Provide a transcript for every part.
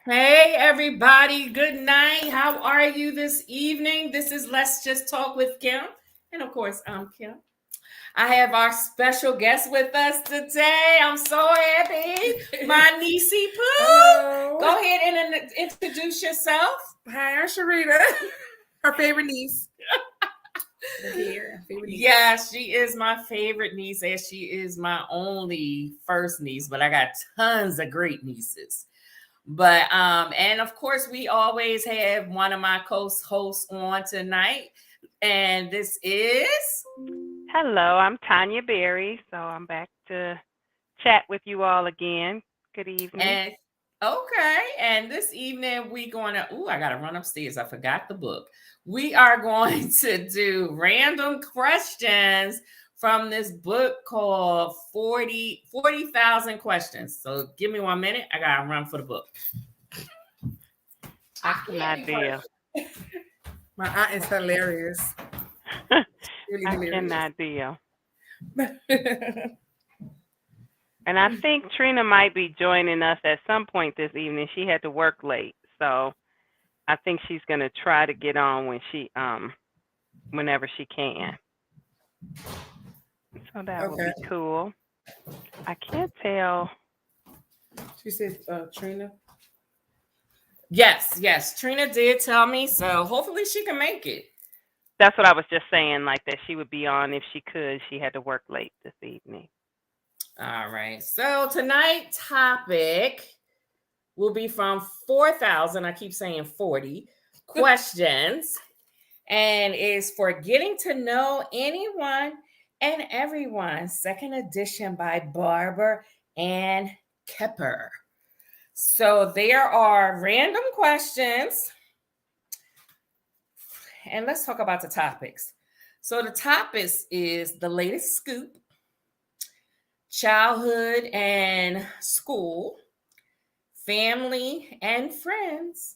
Hey, everybody. Good night. How are you this evening? This is Let's Just Talk with Kim. And of course, I'm Kim. I have our special guest with us today. I'm so happy. My niecey Pooh. Hello. Go ahead and introduce yourself. Hi, I'm Sharita, her favorite niece. Yeah, she is my favorite niece, and she is my only first niece, but I got tons of great nieces. But and of course, we always have one of my co-hosts on tonight, and this is Hello, I'm Tanya Berry, so I'm back to chat with you all again. Good evening. and okay, and this evening we gonna I gotta run upstairs. I forgot the book. We are going to do random questions from this book called 40,000 Questions. So give me 1 minute. I gotta run for the book. That's an idea. My aunt is hilarious. Really I hilarious. cannot deal. And I think Trina might be joining us at some point this evening. She had to work late, so I think she's gonna try to get on when she whenever she can. So that would be cool. I can't tell. She said, Trina. Yes. Trina did tell me, so hopefully she can make it. That's what I was just saying, like that she would be on if she could. She had to work late this evening. All right. So tonight's topic will be from 4,000, I keep saying 40, questions, and is for getting to know anyone and everyone. Second edition by Barbara and Kipfer. So there are random questions. And let's talk about the topics. So the topics is the latest scoop, childhood and school, family and friends,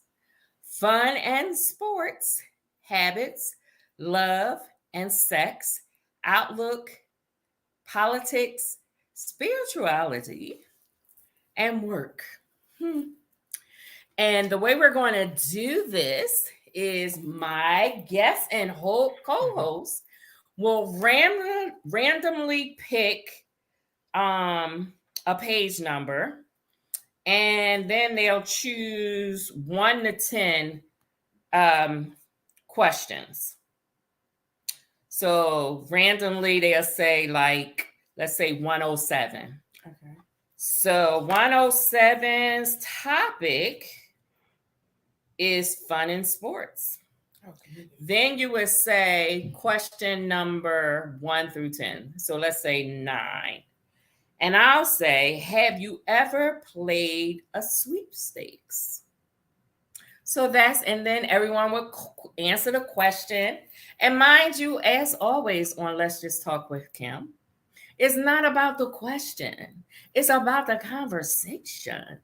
fun and sports, habits, love and sex, outlook, politics, spirituality, and work. And the way we're going to do this is my guest and co-host will randomly pick a page number, and then they'll choose 1 to 10 questions. So randomly they'll say, like, let's say 107. Okay. So 107's topic is fun and sports. Okay. Then you would say question number 1 through 10. So let's say 9. And I'll say, have you ever played a sweepstakes? So and then everyone will answer the question. And mind you, as always on Let's Just Talk with Kim, it's not about the question. It's about the conversation.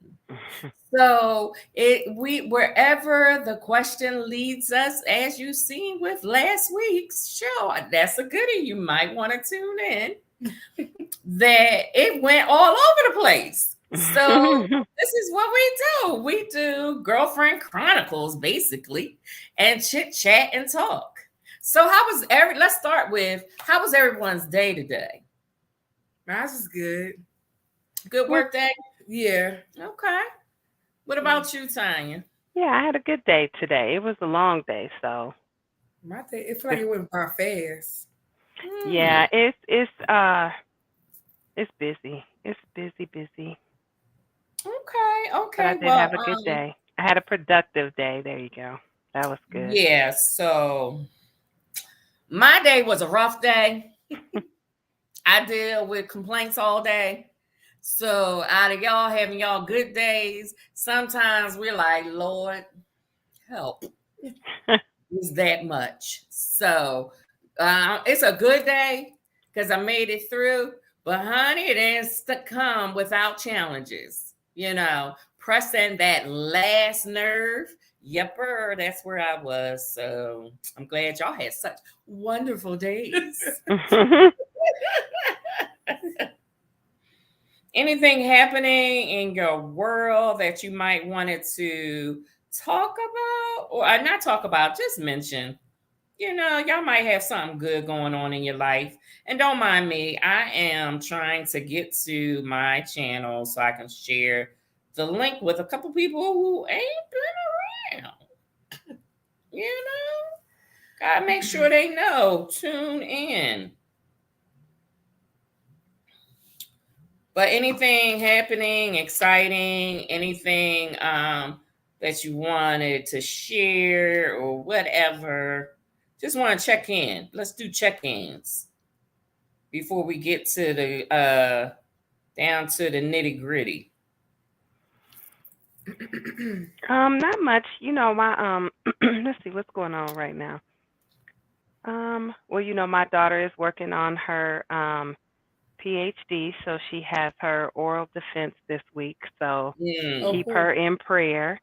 So wherever the question leads us, as you've seen with last week's show, that's a goodie. You might want to tune in. That it went all over the place. So this is what we do. We do Girlfriend Chronicles, basically, and chit chat and talk. So let's start with, how was everyone's day today? Mine was good. Good work day? Yeah. Okay. What about you, Tanya? Yeah, I had a good day today. It was a long day, so. My day, it felt like it went by fast. Yeah, it's busy. It's busy. Okay. But I did have a good day. I had a productive day. There you go. That was good. Yeah, so my day was a rough day. I deal with complaints all day. So out of y'all having y'all good days, sometimes we're like, Lord, help. It's that much. So it's a good day because I made it through. But honey, it didn't come without challenges. Pressing that last nerve. Yepper, that's where I was. So I'm glad y'all had such wonderful days. anything happening in your world that you might wanted to talk about, or not talk about, just mention. Y'all might have something good going on in your life. And don't mind me, I am trying to get to my channel so I can share the link with a couple people who ain't been around. Gotta make sure they know. Tune in. But anything happening, exciting, anything that you wanted to share or whatever, just want to check in. Let's do check-ins before we get to the down to the nitty-gritty. Not much. My let's see what's going on right now. Well, my daughter is working on her PhD, so she has her oral defense this week. So keep her in prayer.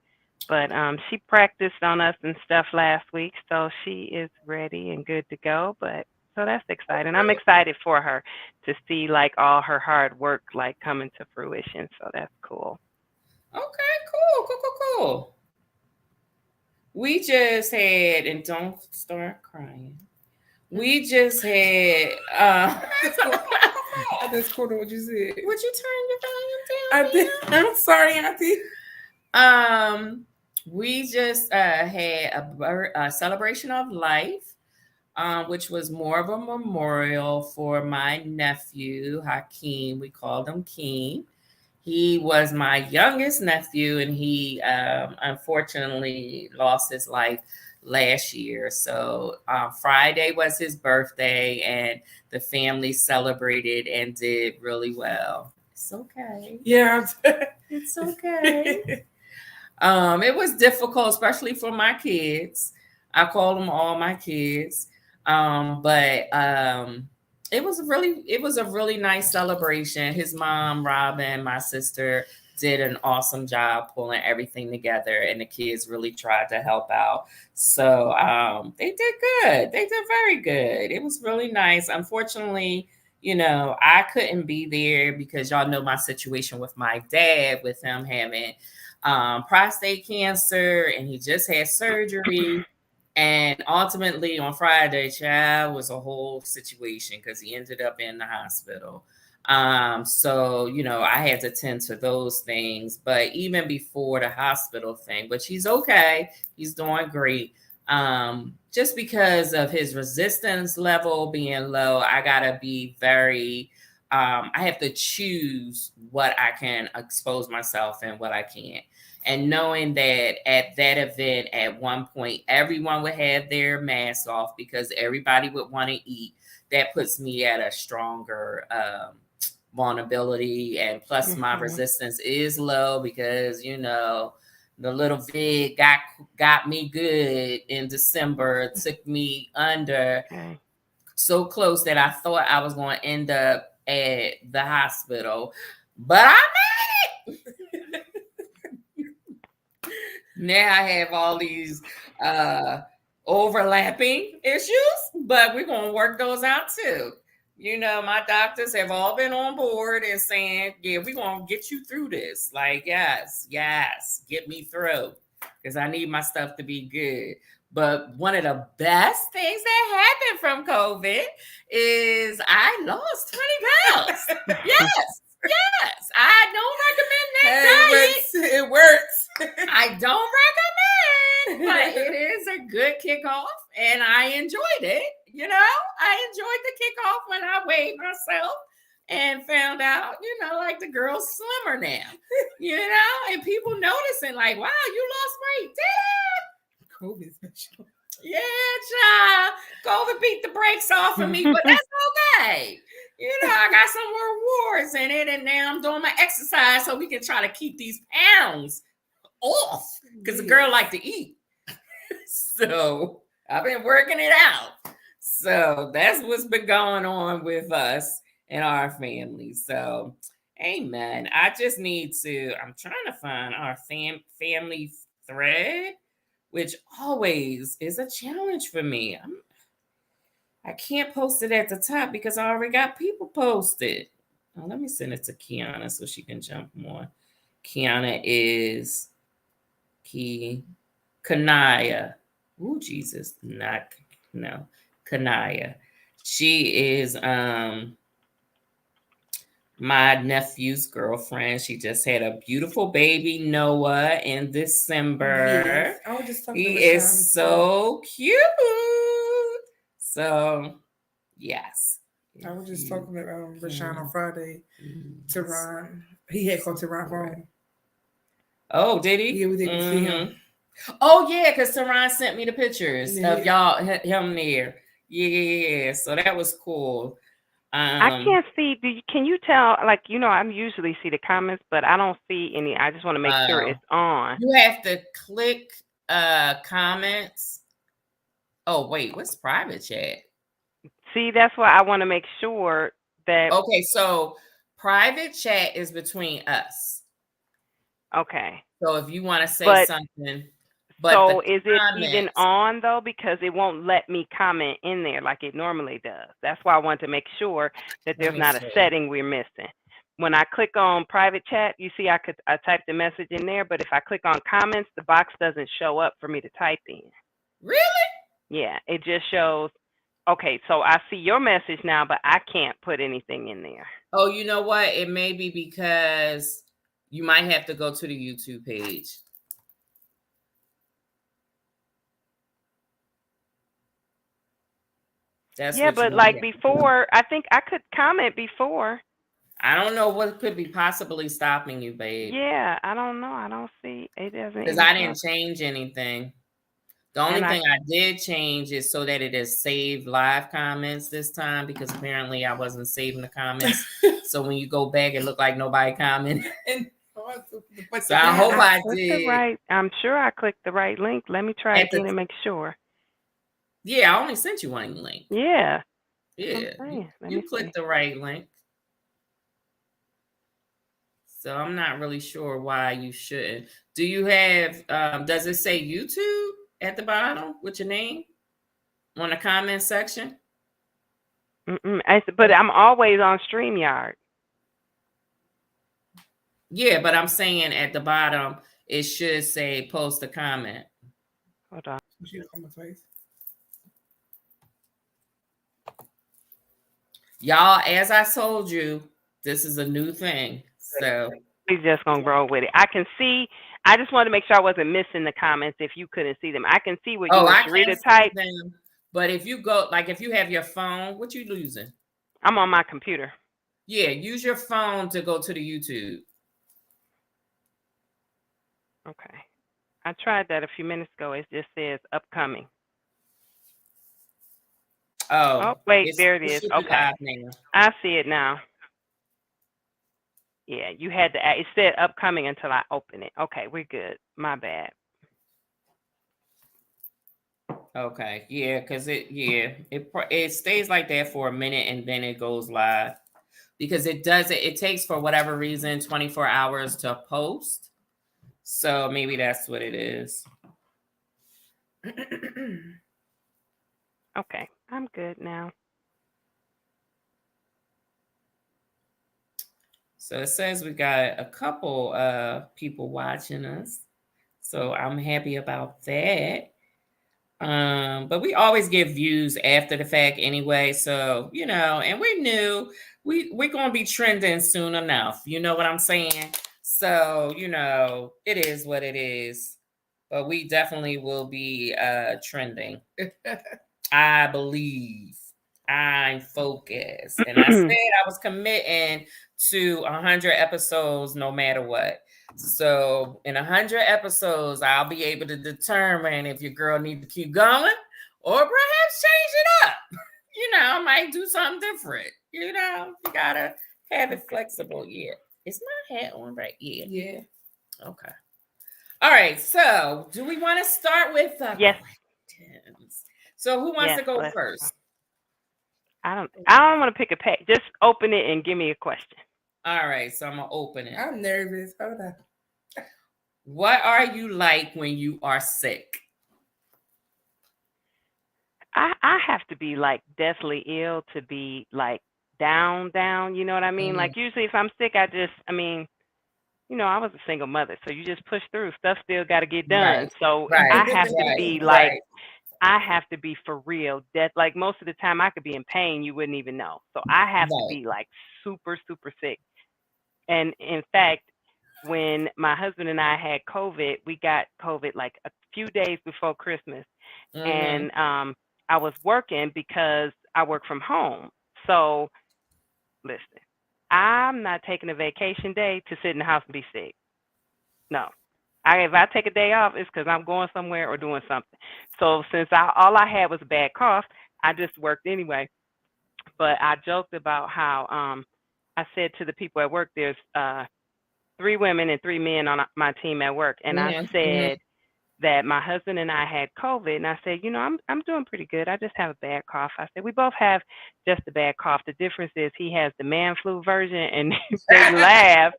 But she practiced on us and stuff last week, so she is ready and good to go. But so that's exciting. I'm excited for her to see like all her hard work like coming to fruition. So that's cool. Okay, cool. We just had, and don't start crying. We just had. I just quoted what you said. Would you turn your volume down? I'm sorry, Auntie. We just had a celebration of life, which was more of a memorial for my nephew Hakeem. We called him Keem. He was my youngest nephew, and he unfortunately lost his life last year. So Friday was his birthday, and the family celebrated and did really well. It's okay. Yeah. It's okay. It was difficult, especially for my kids. I call them all my kids. But it was a really nice celebration. His mom, Robin, my sister, did an awesome job pulling everything together, and the kids really tried to help out. So they did good. They did very good. It was really nice. Unfortunately, I couldn't be there because y'all know my situation with my dad, with him having prostate cancer, and he just had surgery. And ultimately on Friday, child, was a whole situation because he ended up in the hospital. So, I had to tend to those things. But even before the hospital thing, which he's okay, he's doing great. Just because of his resistance level being low, I gotta be very I have to choose what I can expose myself and what I can't. And knowing that at that event, at one point, everyone would have their mask off because everybody would want to eat. That puts me at a stronger vulnerability. And plus, my resistance is low because, the little vid got me good in December, took me under so close that I thought I was going to end up at the hospital. But I made it. Now I have all these overlapping issues, but we're going to work those out too. My doctors have all been on board and saying, yeah, we're going to get you through this. Like, yes, get me through because I need my stuff to be good. But one of the best things that happened from COVID is I lost 20 pounds. Yes. I don't recommend that diet. It works. I don't recommend, but it is a good kickoff, and I enjoyed it. I enjoyed the kickoff when I weighed myself and found out, like the girl's slimmer now, and people noticing like, wow, you lost weight. Did COVID special. Yeah, child. COVID beat the brakes off of me, but that's okay. I got some rewards in it, and now I'm doing my exercise so we can try to keep these pounds off because the girl like to eat. So I've been working it out. So that's what's been going on with us and our family. So, amen. I just need to, I'm trying to find our family thread, which always is a challenge for me. I can't post it at the top because I already got people posted. Oh, let me send it to Kiana so she can jump more. Kiana is Kanaya. Ooh, Jesus. Kanaya. She is my nephew's girlfriend. She just had a beautiful baby, Noah, in December. Yes, I was just talking He to is Rashawn. so cute. So, yes. I was just talking to Rashawn on Friday. Teron, he had called Teron phone. Oh, did he? Yeah, we didn't see him. Oh, yeah, because Teron sent me the pictures Yeah. of y'all, him there. Yeah, so that was cool. I can't see. Can you tell? Like, I usually see the comments, but I don't see any. I just want to make sure it's on. You have to click comments. Oh, wait, what's private chat? See, that's why I want to make sure that. Okay, so private chat is between us. Okay. So if you want to say something. But so is it even on, though? Because it won't let me comment in there like it normally does. That's why I want to make sure that there's not a setting we're missing. When I click on private chat, you see I typed the message in there, but if I click on comments, the box doesn't show up for me to type in. Really? Yeah, it just shows, okay, so I see your message now, but I can't put anything in there. Oh, you know what? It may be because you might have to go to the YouTube page. But like before, I think I could comment before. I don't know what could be possibly stopping you, babe. Yeah, I don't know. I don't see. It doesn't. Because I didn't change anything. The only thing I did change is so that it is saved live comments this time, because apparently I wasn't saving the comments. So when you go back, it looked like nobody commented. So I hope I did. I'm sure I clicked the right link. Let me try again and make sure. Yeah, I only sent you one link. Yeah. Yeah. You clicked the right link. So I'm not really sure why you shouldn't. Do you have, does it say YouTube at the bottom with your name on the comment section? But I'm always on StreamYard. Yeah, but I'm saying at the bottom, it should say post a comment. Hold on. Y'all, as I told you, this is a new thing. So we're just going to roll with it. I can see. I just wanted to make sure I wasn't missing the comments if you couldn't see them. I can see what you and Sharita typed. But if you go, like if you have your phone, what you losing? I'm on my computer. Yeah, use your phone to go to the YouTube. Okay. I tried that a few minutes ago. It just says upcoming. Oh, wait, there it is. Okay. I see it now. Yeah, you had to, it said upcoming until I open it. Okay, we're good. My bad. Okay, yeah, because it stays like that for a minute and then it goes live. Because it takes, for whatever reason, 24 hours to post. So maybe that's what it is. Okay, I'm good now. So it says we got a couple people watching us. So I'm happy about that. But we always give views after the fact anyway. So, and we knew we're going to be trending soon enough. You know what I'm saying? So, it is what it is. But we definitely will be trending. I believe. I'm focused. And I said I was committing to 100 episodes no matter what. So in 100 episodes, I'll be able to determine if your girl needs to keep going or perhaps change it up. I might do something different. You gotta have it flexible. Yeah. Is my hat on right? Yeah. Yeah. Okay. All right. So do we want to start with yes. questions? So who wants to go first? I don't want to pick a page. Just open it and give me a question. All right, so I'm gonna open it. I'm nervous. Hold on. What are you like when you are sick? I have to be like deathly ill to be like down, you know what I mean? Like usually if I'm sick, I was a single mother, so you just push through. Stuff still got to get done. So I have to be like, I have to be for real. That like most of the time I could be in pain, you wouldn't even know. So I have to be like super, super sick. And in fact, when my husband and I had COVID, we got COVID like a few days before Christmas. And I was working because I work from home. So listen, I'm not taking a vacation day to sit in the house and be sick. No. If I take a day off, it's because I'm going somewhere or doing something. So since all I had was a bad cough, I just worked anyway. But I joked about how I said to the people at work, there's 3 women and 3 men on my team at work, and I said that my husband and I had COVID, and I said, I'm doing pretty good. I just have a bad cough. I said, we both have just a bad cough. The difference is he has the man flu version, and they laughed.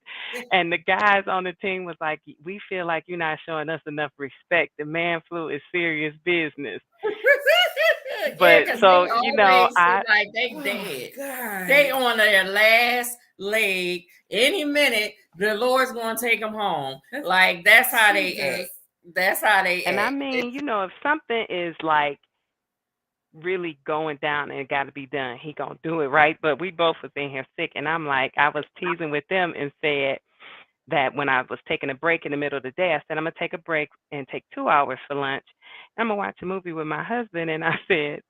And the guys on the team was like, we feel like you're not showing us enough respect. The man flu is serious business. But so, like they dead. They on their last leg. Any minute, the Lord's going to take them home. Like, that's how they act. That's how they and act. I mean, if something is like really going down and it got to be done, he gonna do it, right? But we both was in here sick, and I'm like, I was teasing with them and said that when I was taking a break in the middle of the day, I said I'm gonna take a break and take 2 hours for lunch. I'm gonna watch a movie with my husband, and I said,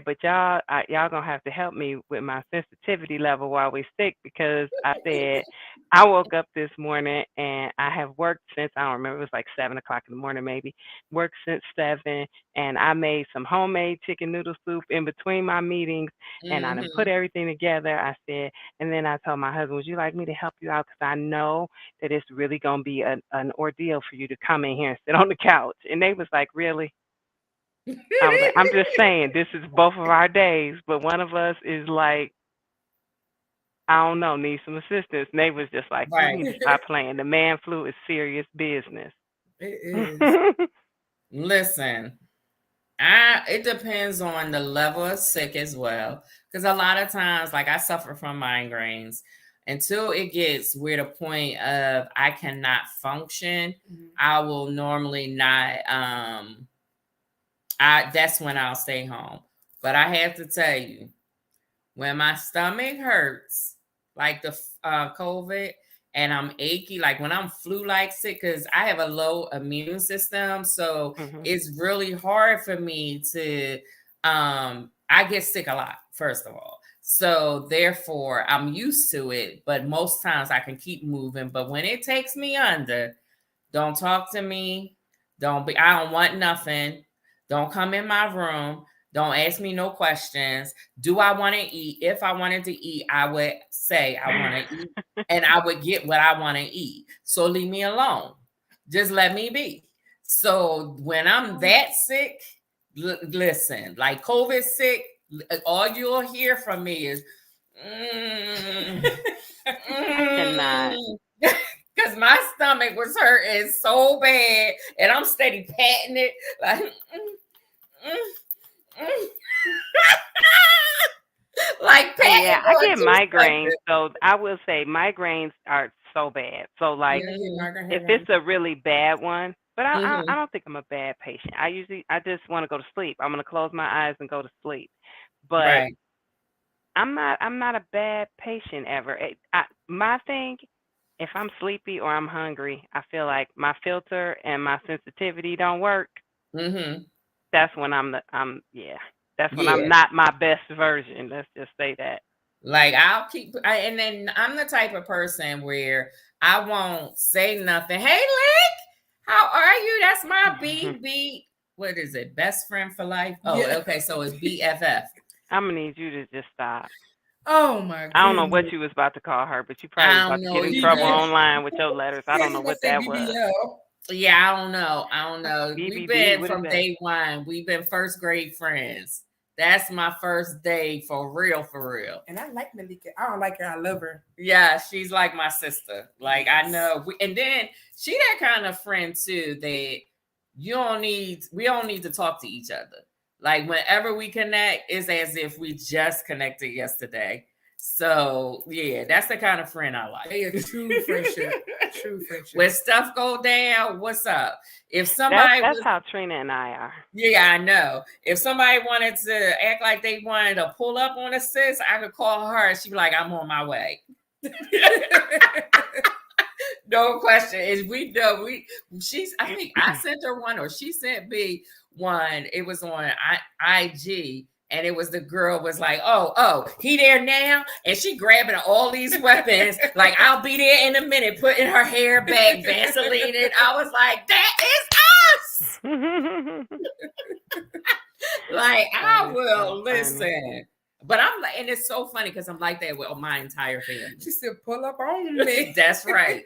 but y'all gonna have to help me with my sensitivity level while we sick, because I said I woke up this morning and I have worked since, I don't remember, it was like 7:00 in the morning maybe, worked since 7, and I made some homemade chicken noodle soup in between my meetings, and I done put everything together. I said, and then I told my husband, would you like me to help you out? Because I know that it's really gonna be an ordeal for you to come in here and sit on the couch. And they was like, really? I was like, I'm just saying, this is both of our days, but one of us is like, I don't know, need some assistance. And they was just like, you need to stop playing. The man flu is serious business. It is. Listen, it depends on the level of sick as well. Because a lot of times, like, I suffer from migraines. Until it gets where the point of I cannot function, I will normally not that's when I'll stay home. But I have to tell you, when my stomach hurts, like the COVID, and I'm achy, like when I'm flu-like sick, because I have a low immune system, so it's really hard for me to. I get sick a lot, first of all, so therefore I'm used to it. But most times I can keep moving. But when it takes me under, don't talk to me. I don't want nothing. Don't come in my room. Don't ask me no questions. Do I want to eat? If I wanted to eat, I would say I want to eat, and I would get what I want to eat. So leave me alone. Just let me be. So when I'm that sick, listen, like COVID sick, all you'll hear from me is, I cannot. Because my stomach was hurting so bad, and I'm steady patting it like, like patting. Yeah, I get migraines, so I will say migraines are so bad. So like, if it's a really bad one, but I don't think I'm a bad patient. I just want to go to sleep. I'm gonna close my eyes and go to sleep. But I'm not a bad patient ever. My thing, if I'm sleepy or I'm hungry, I feel like my filter and my sensitivity don't work. That's when that's when I'm not my best version. Let's just say that. Like and then I'm the type of person where I won't say nothing. Hey, Lick, how are you? That's my BB. What is it? Best friend for life? Oh, okay. So it's BFF. I'm gonna need you to just stop. Oh my God. I don't know what you was about to call her, but you probably was about to get in trouble online with your letters. I don't know what that was. Yeah, I don't know. We've been from day one. We've been first grade friends. That's my first day for real. And I like Malika. I don't like her. I love her. Yeah, she's like my sister. Like, I know. And then she that kind of friend too that we don't need to talk to each other. Like whenever we connect, it's as if we just connected yesterday. So yeah, that's the kind of friend I like. They a true friendship. True friendship. When stuff go down, what's up? If somebody That's how Trina and I are. yeah, I know. If somebody wanted to act like they wanted to pull up on a sis, I could call her and she'd be like, I'm on my way. No question. Is we know I think I sent her one or she sent me one. It was on IG. And it was the girl was like, oh, he there now? And she grabbing all these weapons. Like, I'll be there in a minute, putting her hair back, Vaseline it. I was like, that is us. Like, I will listen. But I'm like, and it's so funny because I'm like that with my entire family. She said, pull up on me. That's right.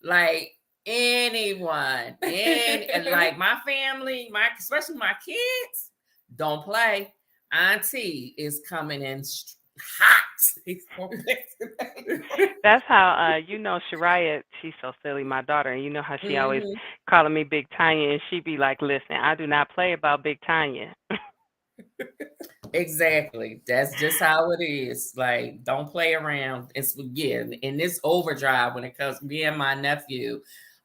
Like anyone. And like my family, especially my kids, don't play. Auntie is coming in hot. That's how Sharita, she's so silly, my daughter, and you know how she always calling me Big Tanya, and she be like, listen, I do not play about Big Tanya. Exactly. That's just how it is. Like, don't play around. It's in this overdrive when it comes me and my nephew,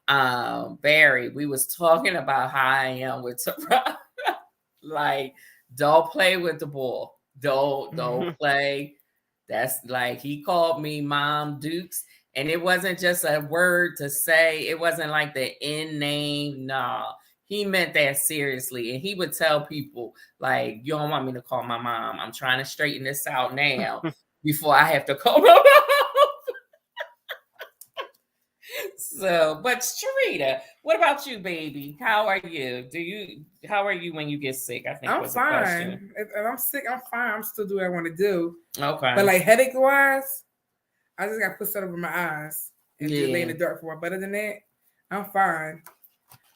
Barry, we was talking about how I am with Tara. Like, don't play with the ball. Don't play. That's like he called me Mom Dukes, and it wasn't just a word to say. It wasn't like the end name. No, he meant that seriously, and he would tell people like, "You don't want me to call my mom. I'm trying to straighten this out now before I have to call my mom." So, but Sharita, what about you, baby? How are you? How are you when you get sick? I think I'm was fine. the question. If I'm sick, I'm fine. I'm still doing what I want to do. Okay. But like headache wise, I just got to put stuff over my eyes and just lay in the dark for a while. Better than that, I'm fine.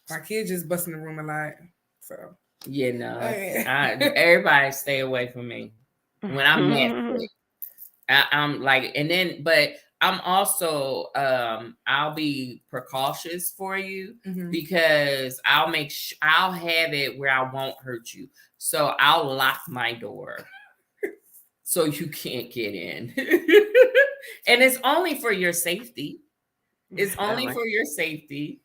My kids just busting the room a lot. So yeah, no. Everybody stay away from me. When I'm that sick. I'm like, and then but I'm also I'll be precautious for you because I'll have it where I won't hurt you. So I'll lock my door so you can't get in. And it's only for your safety. It's only for your safety.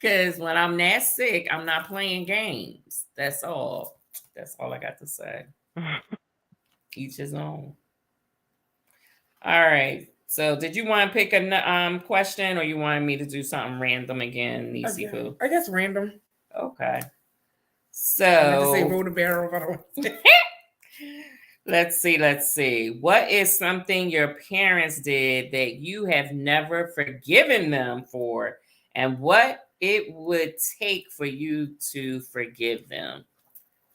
Because when I'm that sick, I'm not playing games. That's all. That's all I got to say. Each his own. All right. So, did you want to pick a question, or you wanted me to do something random again, Nisifu? I guess random. Okay. So, I meant to say roll the barrel. Let's see. What is something your parents did that you have never forgiven them for, and what it would take for you to forgive them?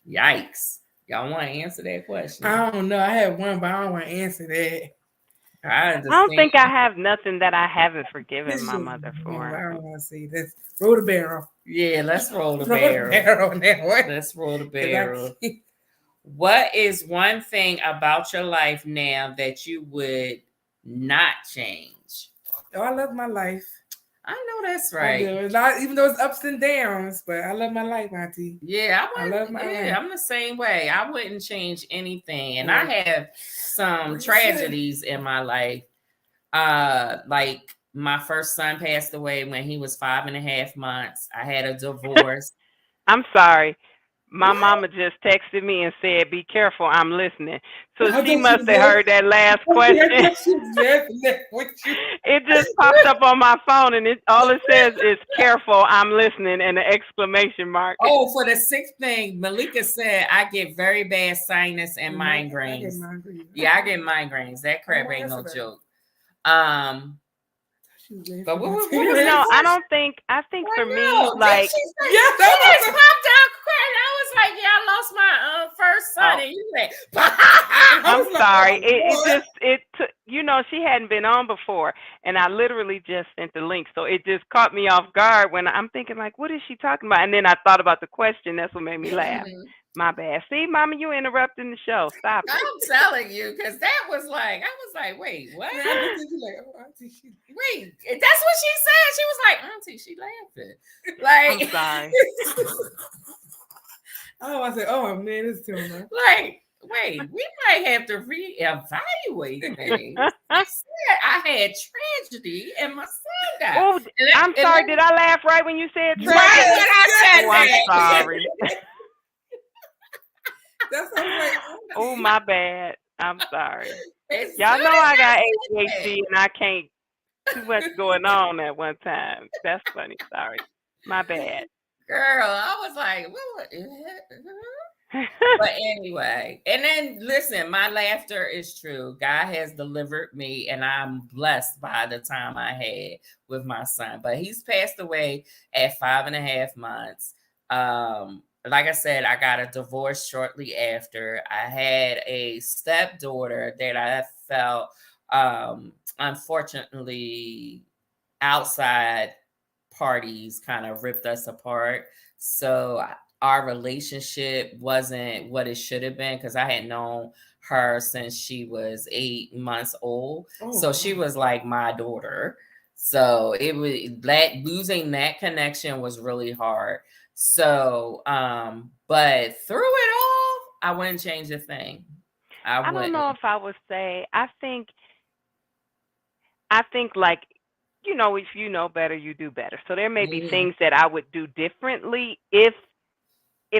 Yikes. Y'all want to answer that question? I don't know. I have one, but I don't want to answer that. I don't think I have nothing that I haven't forgiven my mother for. I don't want to see this. Roll the barrel. Yeah, let's roll the barrel. Let's roll the barrel. What is one thing about your life now that you would not change? Oh, I love my life. I know that's right. I do. Even though it's ups and downs, but I love my life, Auntie. Yeah, I love my life. I'm the same way. I wouldn't change anything. And I have some tragedies in my life. Like my first son passed away when he was 5.5 months. I had a divorce. I'm sorry. My mama just texted me and said, "Be careful, I'm listening." So she must have heard that last question. It just popped up on my phone, and all it says is "careful, I'm listening" and an exclamation mark. Oh, for the sixth thing, Malika said I get very bad sinus and migraines. I get migraines. That crap ain't no joke. But what no, I don't think. I think for me, like, she just popped out crying. I was like, "Yeah, I lost my first son," and you said, "I'm sorry." It you know, she hadn't been on before, and I literally just sent the link, so it just caught me off guard when I'm thinking, like, "What is she talking about?" And then I thought about the question. That's what made me laugh. My bad. See, Mama, you interrupting the show. Stop it. I'm telling you, because that was like, I was like, wait, what? Wait, that's what she said. She was like, Auntie, she laughing. Like, I'm sorry. Oh, I said, oh man, it's too much. Like, wait, we might have to reevaluate things. I said I had tragedy and my son died. Oh, I'm sorry. Did I laugh right when you said tragedy? Right when I said Oh, I'm that. sorry. That's what I'm like. Oh, my bad. I'm sorry. As Y'all soon know as I got said that. ADHD and I can't too much going on at one time. That's funny. Sorry. My bad. Girl, I was like, what? But anyway, and then listen, my laughter is true. God has delivered me, and I'm blessed by the time I had with my son. But he's passed away at 5.5 months. Like I said, I got a divorce shortly after. I had a stepdaughter that I felt, unfortunately, outside parties kind of ripped us apart. So our relationship wasn't what it should have been because I had known her since she was 8 months old. So she was like my daughter. So it was that losing that connection was really hard. So, but through it all, I wouldn't change a thing. I don't know if I would say. I think like, if you know better, you do better. So there may be things that I would do differently if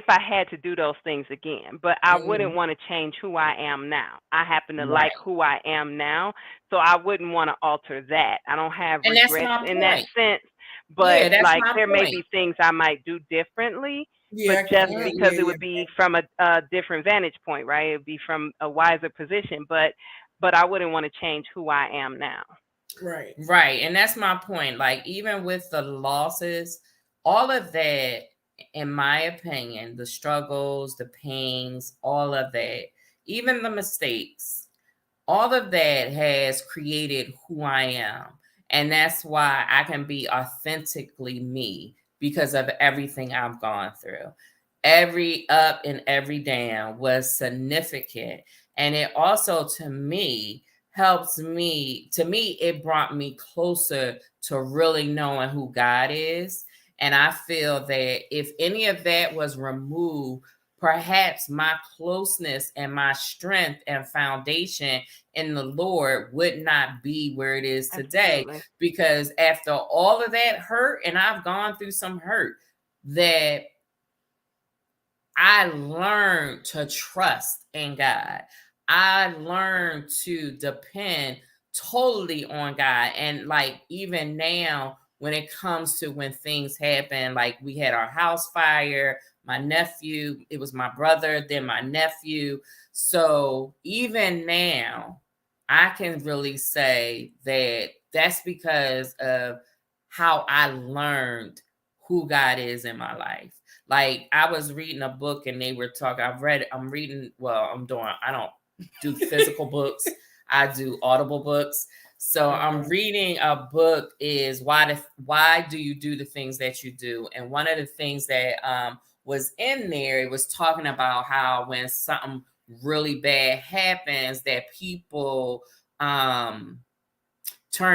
I had to do those things again, but I wouldn't want to change who I am now. I happen to like who I am now, so I wouldn't want to alter that. I don't have regrets in that sense, but like there may be things I might do differently, but just because it would be from a different vantage point, right? It would be from a wiser position, but I wouldn't want to change who I am now. Right. And that's my point. Like, even with the losses, all of that, in my opinion, the struggles, the pains, all of that, even the mistakes, all of that has created who I am. And that's why I can be authentically me because of everything I've gone through. Every up and every down was significant. And it also, to me, it brought me closer to really knowing who God is. And I feel that if any of that was removed, perhaps my closeness and my strength and foundation in the Lord would not be where it is today. Absolutely. Because after all of that hurt, and I've gone through some hurt, that I learned to trust in God. I learned to depend totally on God. And like, even now, when it comes to when things happen, like we had our house fire, my nephew, it was my brother, then my nephew. So even now, I can really say that that's because of how I learned who God is in my life. Like, I was reading a book and they were talking, I don't do physical books. I do audible books. So I'm reading a book is why do you do the things that you do? And one of the things that was in there, it was talking about how when something really bad happens, that people turn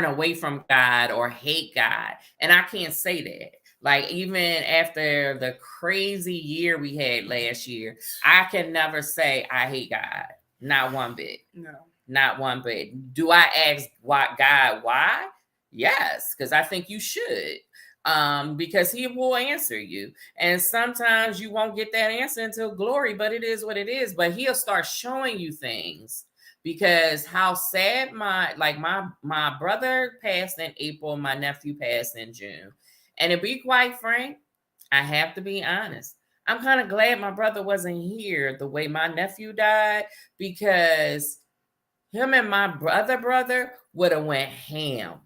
away from God or hate God. And I can't say that. Like, even after the crazy year we had last year, I can never say I hate God. Not one bit. No. Not one bit. Do I ask God why? Yes, because I think you should. Because he will answer you. And sometimes you won't get that answer until glory, but it is what it is. But he'll start showing you things. Because how sad my brother passed in April, my nephew passed in June. And to be quite frank, I have to be honest. I'm kind of glad my brother wasn't here the way my nephew died, because him and my brother would have went ham.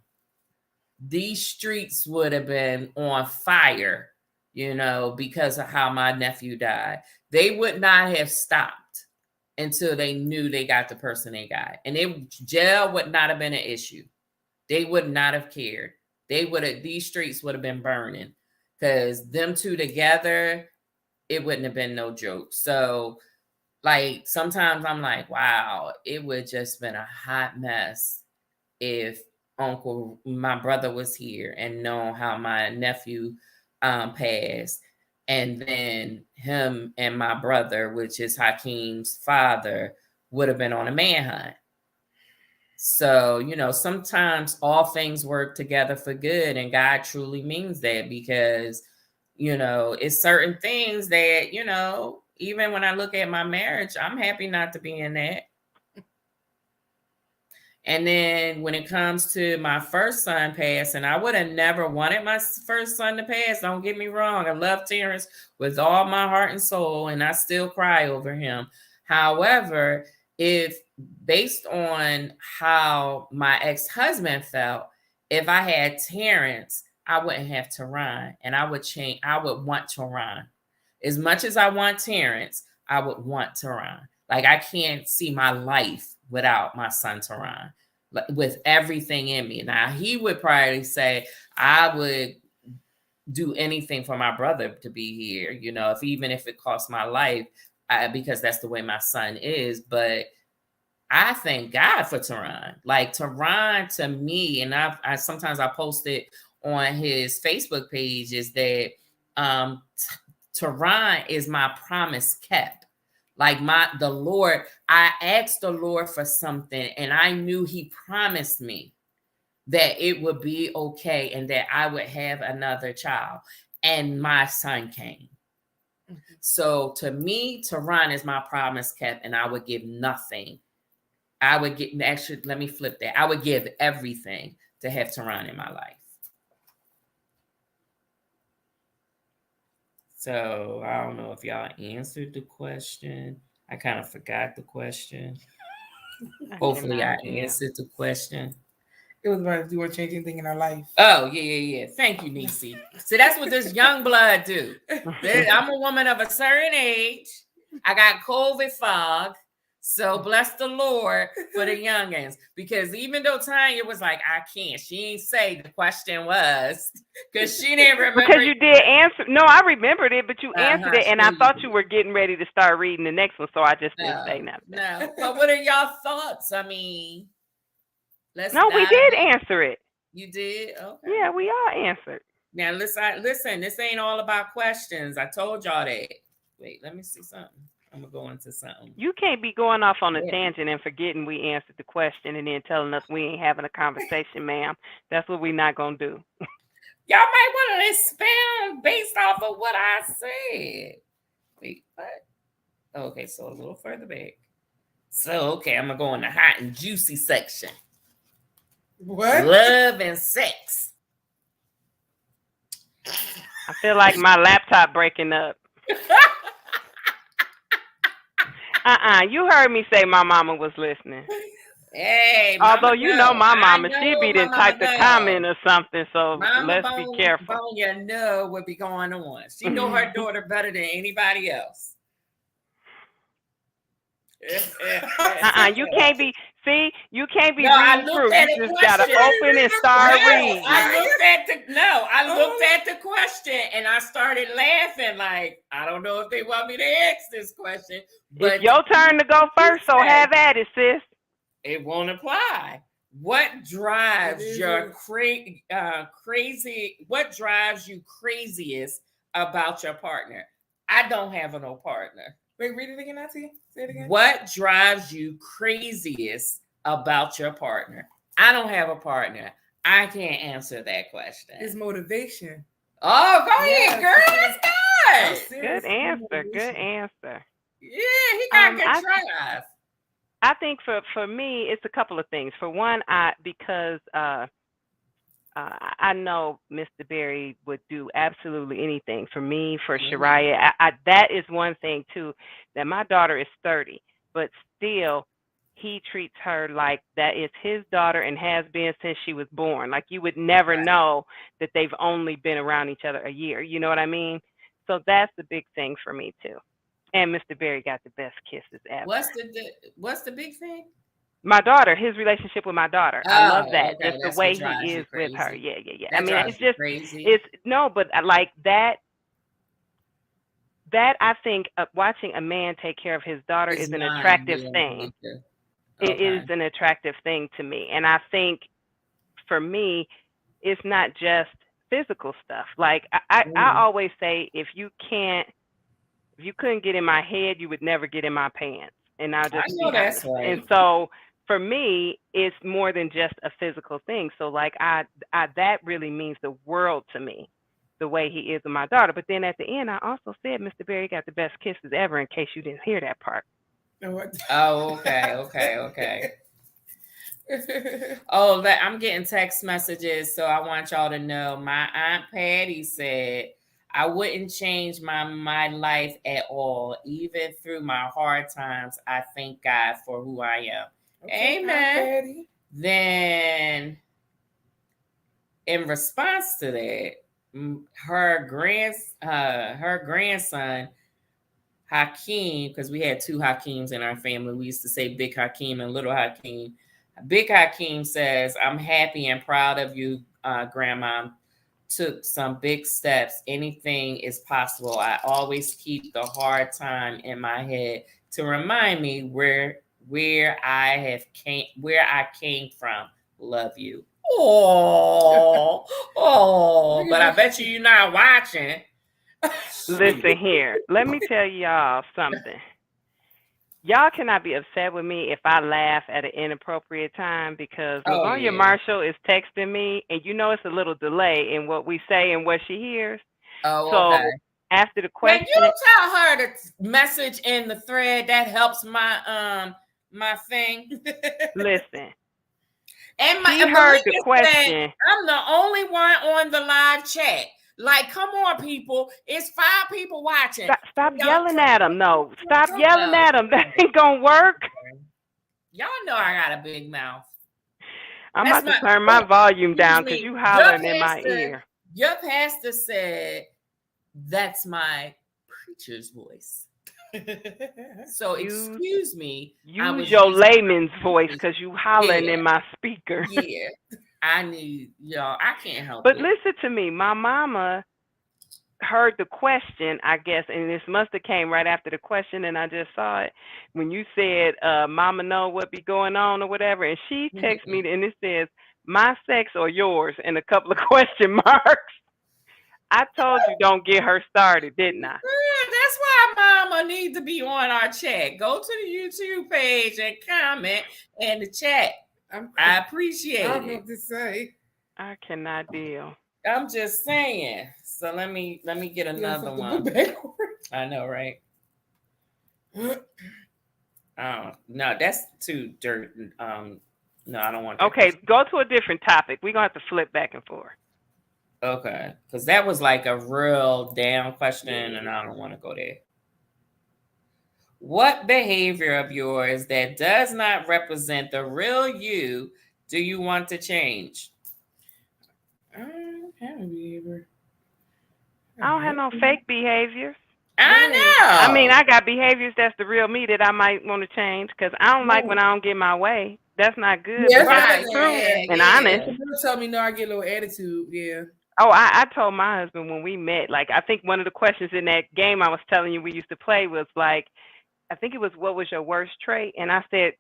These streets would have been on fire, because of how my nephew died. They would not have stopped until they knew they got the person they got. And jail would not have been an issue. They would not have cared. These streets would have been burning, because them two together, it wouldn't have been no joke. So, like, sometimes I'm like, wow, it would just been a hot mess if my brother was here and known how my nephew passed. And then him and my brother, which is Hakeem's father, would have been on a manhunt. So, sometimes all things work together for good, and God truly means that, because, it's certain things that, even when I look at my marriage, I'm happy not to be in that. And then when it comes to my first son passing, I would have never wanted my first son to pass. Don't get me wrong. I love Terrence with all my heart and soul, and I still cry over him. However, if based on how my ex-husband felt, if I had Terrence, I wouldn't have Teron, and I would change. I would want Teron. As much as I want Terrence, I would want Teron. Like, I can't see my life without my son Teron, with everything in me. Now, he would probably say, I would do anything for my brother to be here, even if it costs my life, because that's the way my son is. But I thank God for Teron. Like, Teron to me, and I sometimes I post it on his Facebook page, is that Teron is my promise kept. Like, the Lord, I asked the Lord for something, and I knew he promised me that it would be okay and that I would have another child. And my son came. Mm-hmm. So to me, Teron is my promise kept, and I would give nothing. I would get, actually, let me flip that. I would give everything to have Teron in my life. So I don't know if y'all answered the question. I kind of forgot the question. Hopefully I answered the question. It was about if you want to change anything in our life. Oh, yeah. Thank you, Nisi. See, that's what this young blood do. I'm a woman of a certain age. I got COVID fog. So bless the Lord for the youngins. Because even though Tanya was like, I can't, she ain't say the question was, because she didn't remember. Because you did answer. No, I remembered it, but you answered it, and I thought you were getting ready to start reading the next one, so I just didn't say nothing. No, but what are y'all thoughts? I mean, we did answer it. You did? Okay. Yeah, we all answered. Now, listen, this ain't all about questions. I told y'all that. Wait, let me see something. I'm going to go into something. You can't be going off on a tangent and forgetting we answered the question and then telling us we ain't having a conversation, ma'am. That's what we're not going to do. Y'all might want to expound based off of what I said. Wait, what? Okay, so a little further back. So, okay, I'm going to go in the hot and juicy section. What? Love and sex. I feel like my laptop breaking up. You heard me say my mama was listening. Hey, although you know my mama, she be done typed a comment or something, so let's be careful. Know what be going on. She know her daughter better than anybody else. You can't be. See, you can't be reading through. You just gotta open and start reading. I looked at the question and I started laughing. Like, I don't know if they want me to ask this question, but it's your turn to go first. So have at it, sis. It won't apply. What drives your crazy? What drives you craziest about your partner? I don't have no partner. Wait, read it again, Auntie. Say it again. What drives you craziest about your partner? I don't have a partner. I can't answer that question. It's motivation. Oh, go ahead, girl. That's good. Good answer. Good answer. Yeah, he got good drive. I think for me, it's a couple of things. For one, because I know Mr. Berry would do absolutely anything for me, for Sharita. That is one thing, too, that my daughter is 30, but still he treats her like that is his daughter and has been since she was born. Like, you would never know that they've only been around each other a year. You know what I mean? So that's the big thing for me, too. And Mr. Berry got the best kisses ever. What's the big thing? My daughter, his relationship with my daughter. I love that. Okay. Just the way he is with her. Yeah. That I mean, it's just crazy. but like that. That I think watching a man take care of his daughter is an attractive thing. It is an attractive thing to me, and I think for me, it's not just physical stuff. Like I always say, if you couldn't get in my head, you would never get in my pants. And I'll just be honest. Right. And so for me, it's more than just a physical thing. So like I that really means the world to me, the way he is with my daughter. But then at the end, I also said Mr. Berry got the best kisses ever, in case you didn't hear that part. Oh, okay. Oh, I'm getting text messages, so I want y'all to know. My Aunt Patty said, I wouldn't change my life at all. Even through my hard times, I thank God for who I am. Okay, amen. Then, in response to that, her grandson, Hakeem, because we had two Hakeems in our family. We used to say Big Hakeem and Little Hakeem. Big Hakeem says, I'm happy and proud of you, Grandma. Took some big steps. Anything is possible. I always keep the hard time in my head to remind me where I came from. Love you. Oh, but I bet you're not watching. Listen here. Let me tell y'all something. Y'all cannot be upset with me if I laugh at an inappropriate time, because Livonia Marshall is texting me, and it's a little delay in what we say and what she hears. So after the question, when you tell her to message in the thread, that helps my my thing. Listen. And he heard the question. Said, I'm the only one on the live chat. Like, come on, people. It's 5 people watching. Stop yelling at them. No, stop yelling at them. That ain't going to work. Y'all know I got a big mouth. I'm about to turn my volume down because you hollering in my ear. Your pastor said, that's my preacher's voice. So, excuse me. Use your layman's voice because you hollering in my speaker. Yeah. I need y'all. I can't help it. But listen to me. My mama heard the question, I guess, and this must have came right after the question, and I just saw it when you said, "Mama know what be going on" or whatever, and she texted me, and it says, "My sex or yours?" and a couple of question marks. I told you don't get her started, didn't I? That's why Mama needs to be on our chat. Go to the YouTube page and comment in the chat. I appreciate it. I don't know what to say. I cannot deal. I'm just saying. So let me get another one. I know, right? Oh no, that's too dirt. No, I don't want that. Okay, go to a different topic. We're gonna have to flip back and forth. Okay, because that was like a real down question, and I don't want to go there. What behavior of yours that does not represent the real you do you want to change? I don't have a behavior. I don't have no fake behaviors. I know. I mean, I got behaviors that's the real me that I might want to change, because I don't like when I don't get my way. That's not good. Yeah, that's true and honest. People tell me no, I get a little attitude. Yeah. Oh, I told my husband when we met, like, I think one of the questions in that game I was telling you we used to play was like, I think it was, what was your worst trait? And I said,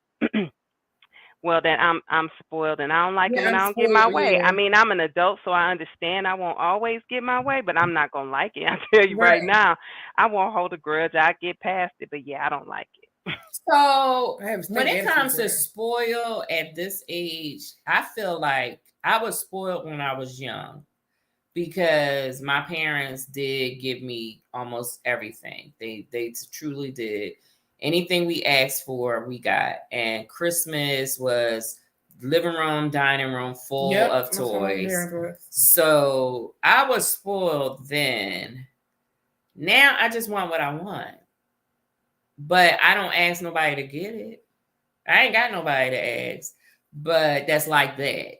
well, then I'm spoiled and I don't like it when I don't get my way. I mean, I'm an adult, so I understand I won't always get my way, but I'm not going to like it. I tell you right now, I won't hold a grudge. I get past it, but yeah, I don't like it. So when it comes to spoil at this age, I feel like I was spoiled when I was young, because my parents did give me almost everything. They truly did. Anything we asked for, we got. And Christmas was living room, dining room full of toys. So I was spoiled then. Now I just want what I want. But I don't ask nobody to get it. I ain't got nobody to ask. But that's like that.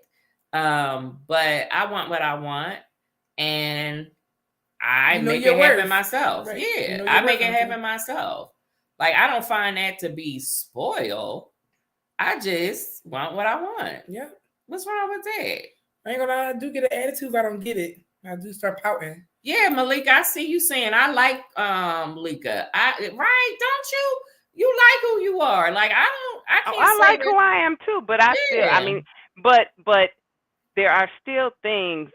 But I want what I want. And I make it happen myself. Right. Yeah, I make it happen myself. Like, I don't find that to be spoiled. I just want what I want. Yeah. What's wrong with that? I ain't gonna lie, I do get an attitude if I don't get it. I do start pouting. Yeah, Malika, I see you saying I like Malika. Don't you? You like who you are. Like, I can't I like who I am too, but I still, I mean, but there are still things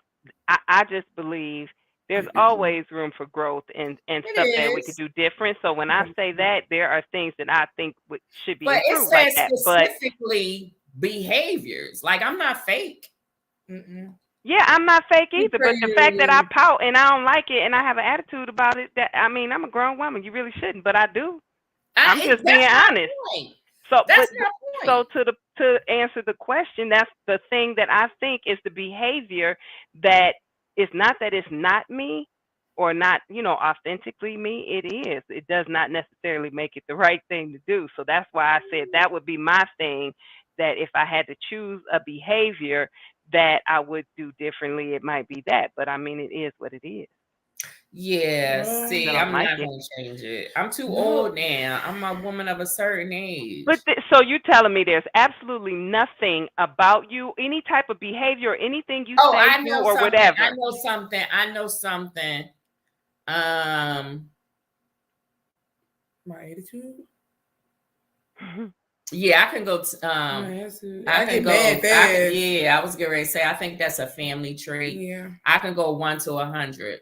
I just believe there's always room for growth and stuff that we could do different. So when I say that, there are things that I think should be improved like that. But specifically behaviors. Like, I'm not fake. Yeah, I'm not fake either. But the fact that I pout and I don't like it and I have an attitude about it, that I mean, I'm a grown woman. You really shouldn't, but I do. I'm just being honest. So, so to answer the question, that's the thing that I think is the behavior that is not that it's not me or not, authentically me. It is. It does not necessarily make it the right thing to do. So that's why I said that would be my thing, that if I had to choose a behavior that I would do differently, it might be that. But I mean, it is what it is. Yeah, see, I'm not going to change it. I'm too old now. I'm a woman of a certain age. But so you're telling me there's absolutely nothing about you, any type of behavior or anything you say, do, or whatever. I know something. My attitude? Yeah, I can go. I can go. I was getting ready to say, I think that's a family trait. Yeah. I can go 1 to 100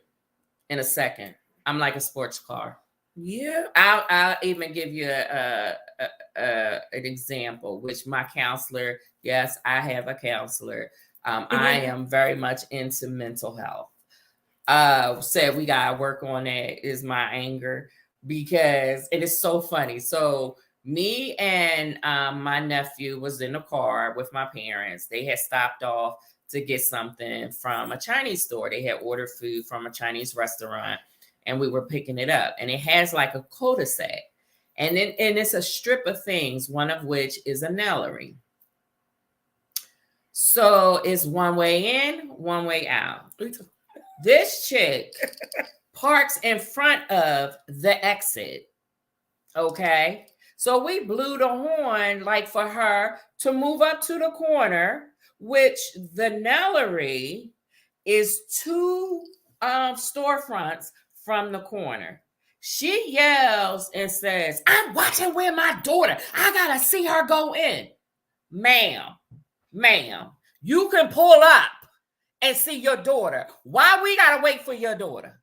in a second. I'm like a sports car. Yeah. I'll even give you an example, which my counselor, yes, I have a counselor. I am very much into mental health. Said we gotta work on that is my anger, because it is so funny. So me and my nephew was in the car with my parents. They had stopped off to get something from a Chinese store. They had ordered food from a Chinese restaurant, and we were picking it up. And it has like a cul-de-sac. And it's a strip of things, one of which is a nellary. So it's one way in, one way out. This chick parks in front of the exit. Okay. So we blew the horn like for her to move up to the corner, which the nellary is 2 storefronts from the corner. She yells and says, "I'm watching with my daughter. I gotta see her go in." Ma'am, you can pull up and see your daughter. Why we gotta wait for your daughter?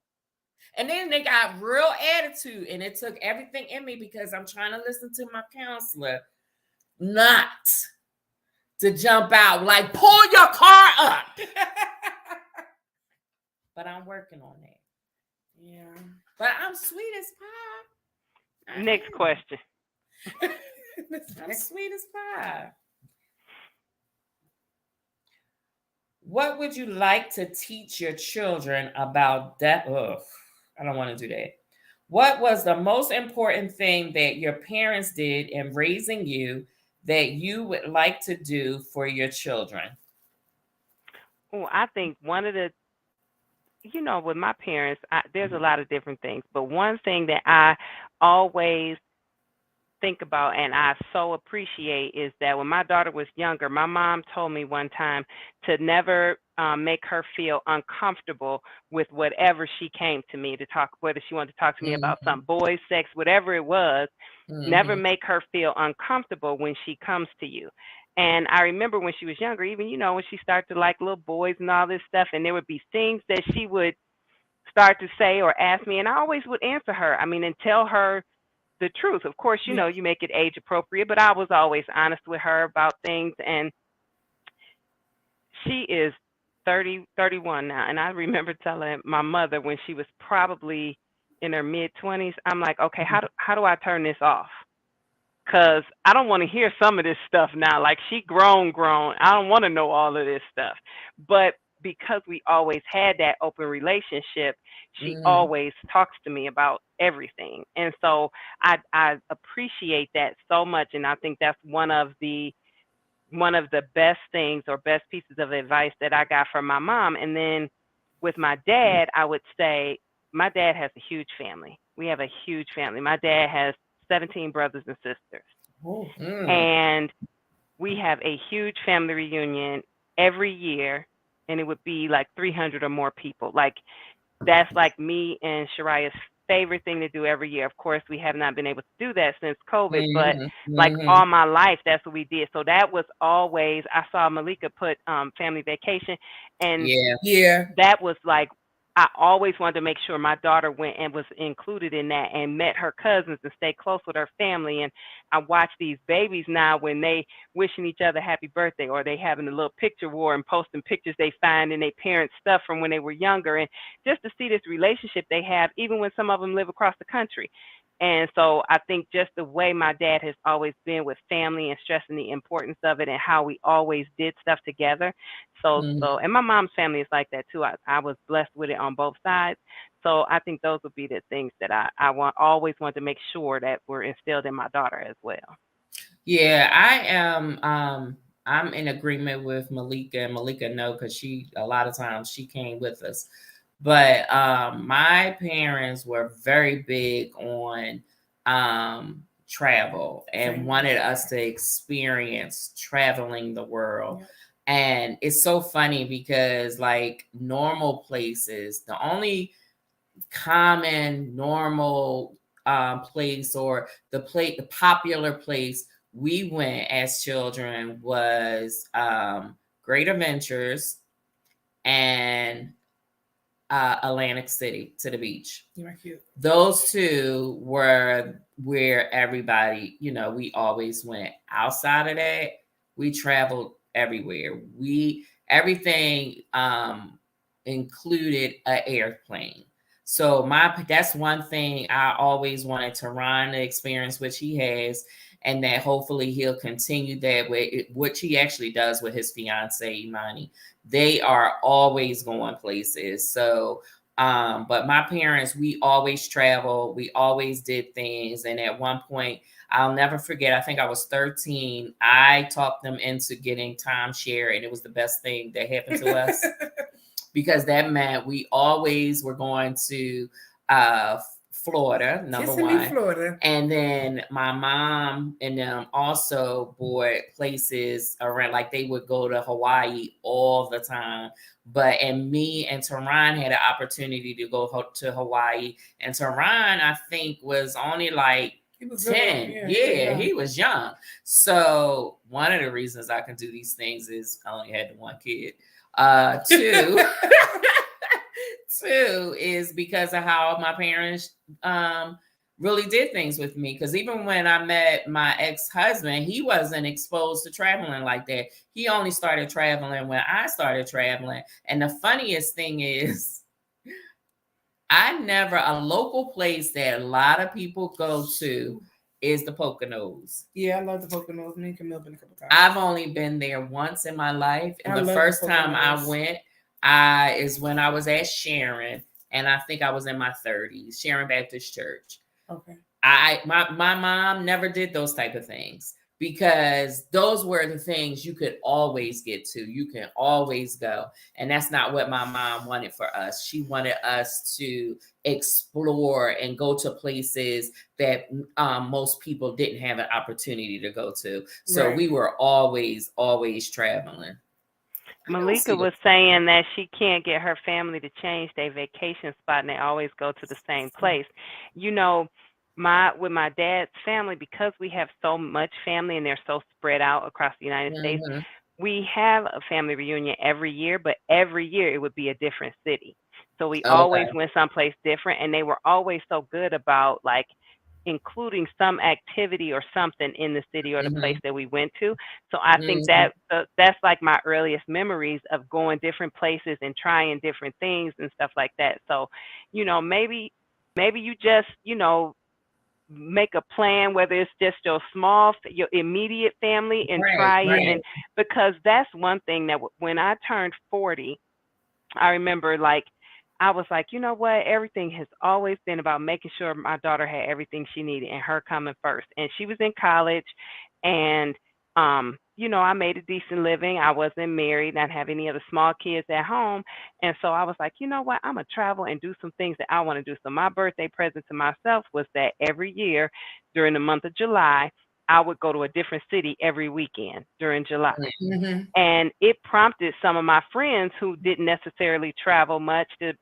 And then they got real attitude, and it took everything in me, because I'm trying to listen to my counselor, not to jump out like, pull your car up. But I'm working on that. Yeah. But I'm sweet as pie. Next question. I'm sweet as pie. What would you like to teach your children about that? Ugh, I don't want to do that. What was the most important thing that your parents did in raising you that you would like to do for your children? Oh, I think one of the, with my parents, there's a lot of different things. But one thing that I always think about and I so appreciate is that when my daughter was younger, my mom told me one time to never make her feel uncomfortable with whatever she came to me to talk, whether she wanted to talk to me about some boys, sex, whatever it was. Never make her feel uncomfortable when she comes to you. And I remember when she was younger, even, when she started to like little boys and all this stuff, and there would be things that she would start to say or ask me, and I always would answer her. I mean, and tell her the truth. Of course, you make it age appropriate, but I was always honest with her about things. And she is 31 now. And I remember telling my mother when she was probably in her mid-20s, I'm like, okay, how do I turn this off? Because I don't want to hear some of this stuff now. Like, she grown. I don't want to know all of this stuff. But because we always had that open relationship, she always talks to me about everything. And so I appreciate that so much. And I think that's one of the best things or best pieces of advice that I got from my mom. And then with my dad, I would say my dad has a huge family. We have a huge family. My dad has 17 brothers and sisters. And we have a huge family reunion every year. And it would be like 300 or more people. Like, that's like me and Sharia's favorite thing to do every year. Of course, we have not been able to do that since COVID, but Mhm. like Mhm. all my life, that's what we did. So that was always, I saw Malika put family vacation, and Yeah. Yeah. that was like, I always wanted to make sure my daughter went and was included in that and met her cousins and stay close with her family. And I watch these babies now when they wishing each other happy birthday, or they having a little picture war and posting pictures they find in their parents' stuff from when they were younger. And just to see this relationship they have, even when some of them live across the country. And so I think just the way my dad has always been with family and stressing the importance of it and how we always did stuff together. So, Mhm. and my mom's family is like that too. I was blessed with it on both sides. So I think those would be the things that always want to make sure that were instilled in my daughter as well. Yeah, I am. I'm in agreement with Malika, and Malika know because she a lot of times she came with us. But my parents were very big on travel and Same. wanted us to experience traveling the world. Yep. And it's so funny because like normal places, the only common normal place or the popular place we went as children was Great Adventures and Atlantic City to the beach. You're cute. Those two were where everybody, we always went. Outside of that, we traveled everywhere. Everything included an airplane. So that's one thing I always wanted to Ron to experience, which he has, and that hopefully he'll continue that way, which he actually does with his fiance Imani. They are always going places. So but my parents, we always traveled, we always did things. And at one point, I'll never forget, I think I was 13. I talked them into getting timeshare, and it was the best thing that happened to us because that meant we always were going to Florida, number one. Florida. And then my mom and them also bought places around, like they would go to Hawaii all the time. And me and Tehran had an opportunity to go to Hawaii. And Tehran, I think, was only like he was 10. Yeah, he was young. So one of the reasons I can do these things is I only had the one kid. Two, two is because of how my parents really did things with me. Because even when I met my ex-husband, he wasn't exposed to traveling like that. He only started traveling when I started traveling. And the funniest thing is, a local place that a lot of people go to is the Poconos. Yeah, I love the Poconos. Me and Camille been a couple times. I've only been there once in my life. And the first time I went is when I was at Sharon. And I think I was in my 30s, Sharon Baptist Church. Okay. My mom never did those type of things because those were the things you could always get to. You can always go. And that's not what my mom wanted for us. She wanted us to explore and go to places that most people didn't have an opportunity to go to. So we were always traveling. Malika was saying that she can't get her family to change their vacation spot, and they always go to the same place. With my dad's family, because we have so much family and they're so spread out across the United States, we have a family reunion every year, but every year it would be a different city. So we always went someplace different, and they were always so good about like including some activity or something in the city or the place that we went to. So I think that's like my earliest memories of going different places and trying different things and stuff like that. So, maybe you just, make a plan, whether it's just your immediate family, and try it. And because that's one thing that when I turned 40, I remember I was like, you know what? Everything has always been about making sure my daughter had everything she needed and her coming first. And she was in college, and I made a decent living. I wasn't married, not have any other small kids at home. And so I was like, you know what? I'm going to travel and do some things that I want to do. So my birthday present to myself was that every year during the month of July, I would go to a different city every weekend during July. Mm-hmm. And it prompted some of my friends who didn't necessarily travel much to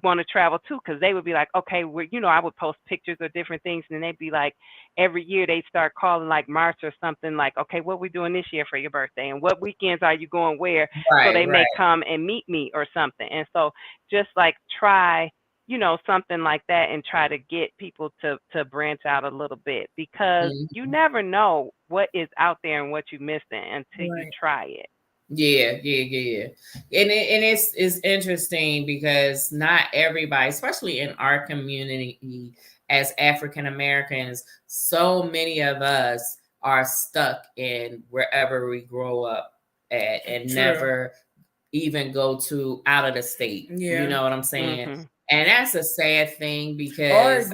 want to travel too, because they would be like, okay, I would post pictures of different things, and they'd be like, every year they'd start calling like March or something, like, okay, what we doing this year for your birthday, and what weekends are you going where? So they may come and meet me or something. And so just like try something like that and try to get people to branch out a little bit, because you never know what is out there and what you missing until you try it. Yeah. And it's interesting because not everybody, especially in our community as African Americans, so many of us are stuck in wherever we grow up at and never even go to out of the state. You know what I'm saying? Mm-hmm. And that's a sad thing because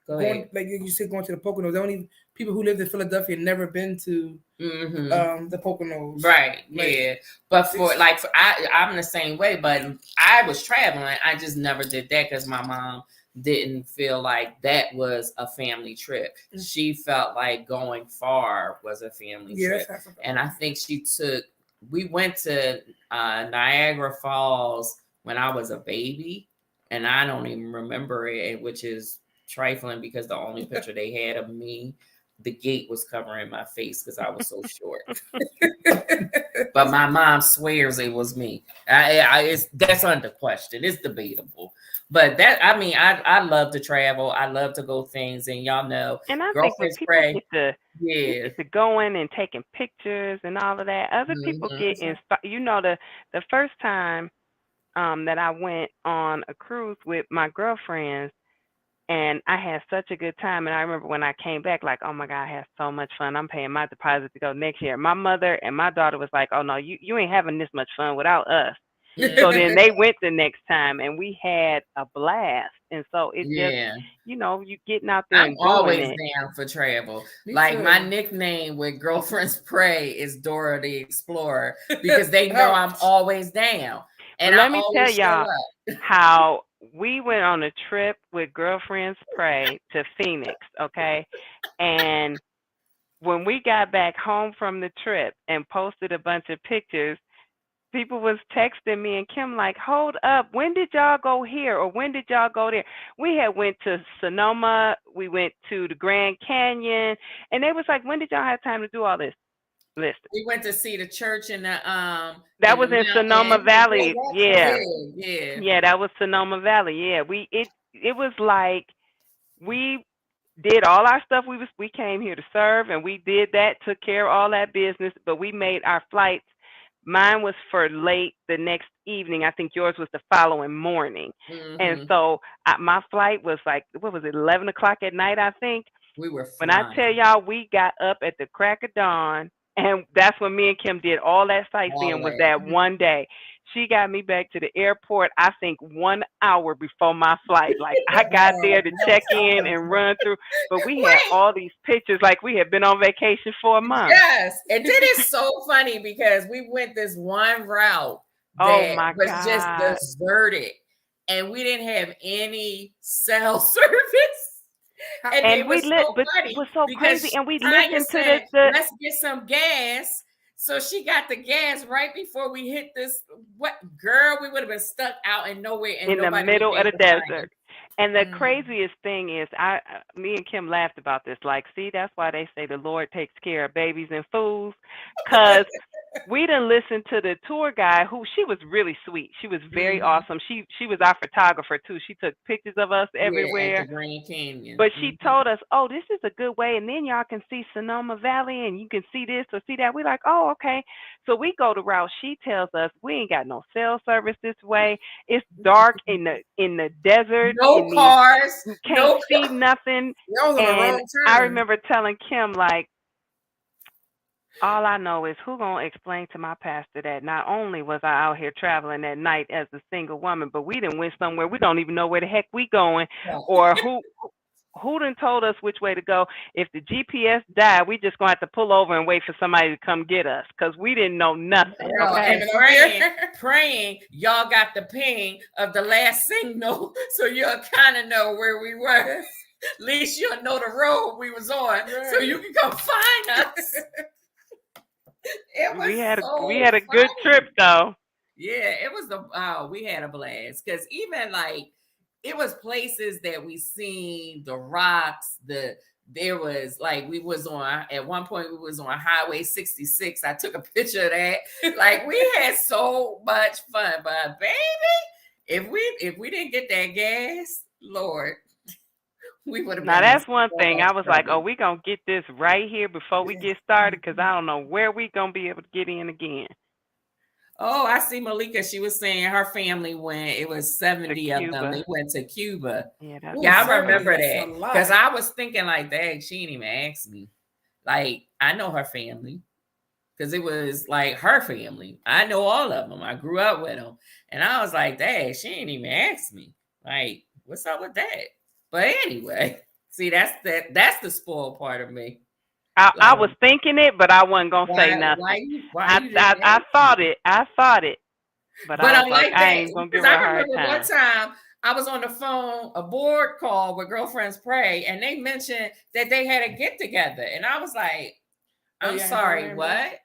going, like you said, going to the Poconos. The only people who lived in Philadelphia never been to the Poconos. Right. Yeah. But I'm the same way, but I was traveling. I just never did that because my mom didn't feel like that was a family trip. She felt like going far was a family trip. And I think we went to Niagara Falls when I was a baby, and I don't even remember it, which is trifling because the only picture they had of me, the gate was covering my face because I was so short. But my mom swears it was me. That's under question. It's debatable. But I love to travel. I love to go things, and y'all know. And I think when people get to going and taking pictures and all of that, other people get inspired. The first time that I went on a cruise with my girlfriends, and I had such a good time. And I remember when I came back, like, oh my God, I had so much fun. I'm paying my deposit to go next year. My mother and my daughter was like, oh no, you ain't having this much fun without us. So then they went the next time, and we had a blast. And so it just, you getting out there. I'm always down for travel. My nickname with Girlfriends Pray is Dora the Explorer because they know I'm always down. And let me tell y'all how we went on a trip with Girlfriends Pray to Phoenix, okay? And when we got back home from the trip and posted a bunch of pictures, people was texting me and Kim like, hold up, when did y'all go here or when did y'all go there? We had went to Sonoma, we went to the Grand Canyon, and they was like, when did y'all have time to do all this? Listen. We went to see the church in the that was in Sonoma Valley. Yeah, that was Sonoma Valley. Yeah, it was like we did all our stuff. We came here to serve, and we did that, took care of all that business, but we made our flights. Mine was for late the next evening. I think yours was the following morning. And so my flight was like, what was it, 11 o'clock at night, I think. We were flying. When I tell y'all, we got up at the crack of dawn, and that's when me and Kim did all that sightseeing was that one day. She got me back to the airport, I think 1 hour before my flight. Like, I got there to check in and run through. But we had all these pictures like we had been on vacation for a month. Yes. And then it's so funny because we went this one route that was just deserted. And we didn't have any cell service. And we it was so crazy. And we listened to let's get some gas. So she got the gas right before we hit this. What girl? We would have been stuck out in nowhere in the middle of the desert. And the craziest thing is, me and Kim laughed about this. Like, see, that's why they say the Lord takes care of babies and fools, because we didn't listen to the tour guide, who she was really sweet. She was very awesome. She was our photographer too. She took pictures of us everywhere. At the Grand Canyon. But she told us, oh, this is a good way, and then y'all can see Sonoma Valley, and you can see this or see that. We're like, oh, okay. So we go the route she tells us. We ain't got no cell service this way. It's dark in the desert. No cars. You can't see nothing. And I remember telling Kim, like, all I know is who gonna explain to my pastor that not only was I out here traveling at night as a single woman, but we done went somewhere we don't even know where the heck we going, or who done told us which way to go. If the GPS died, we just gonna have to pull over and wait for somebody to come get us, because we didn't know nothing. Okay? And praying, y'all got the ping of the last signal, so you'll kind of know where we were. At least you'll know the road we was on, so you can come find us. It was we had a good trip though. Yeah, it was we had a blast because even like it was places that we seen the rocks. There was like we was on at one point we was on Highway 66. I took a picture of that. Like we had so much fun, but baby, if we didn't get that gas, Lord. We would have. Now that's one thing. I was like, "Oh, we gonna get this right here before we get started, because I don't know where we gonna be able to get in again." Oh, I see Malika. She was saying her family went. It was 70 of them. They went to Cuba. Yeah, I remember that because I was thinking like, "Dang, she didn't even ask me." Like I know her family because it was like her family. I know all of them. I grew up with them, and I was like, "Dang, she didn't even ask me." Like, what's up with that? But anyway, see, that's the spoiled part of me. I was thinking it, but I wasn't gonna say nothing. I thought it, but I was like, I ain't gonna give her a hard time. One time I was on the phone, a board call with Girlfriends Pray, and they mentioned that they had a get together, and I was like, "I'm sorry, what?"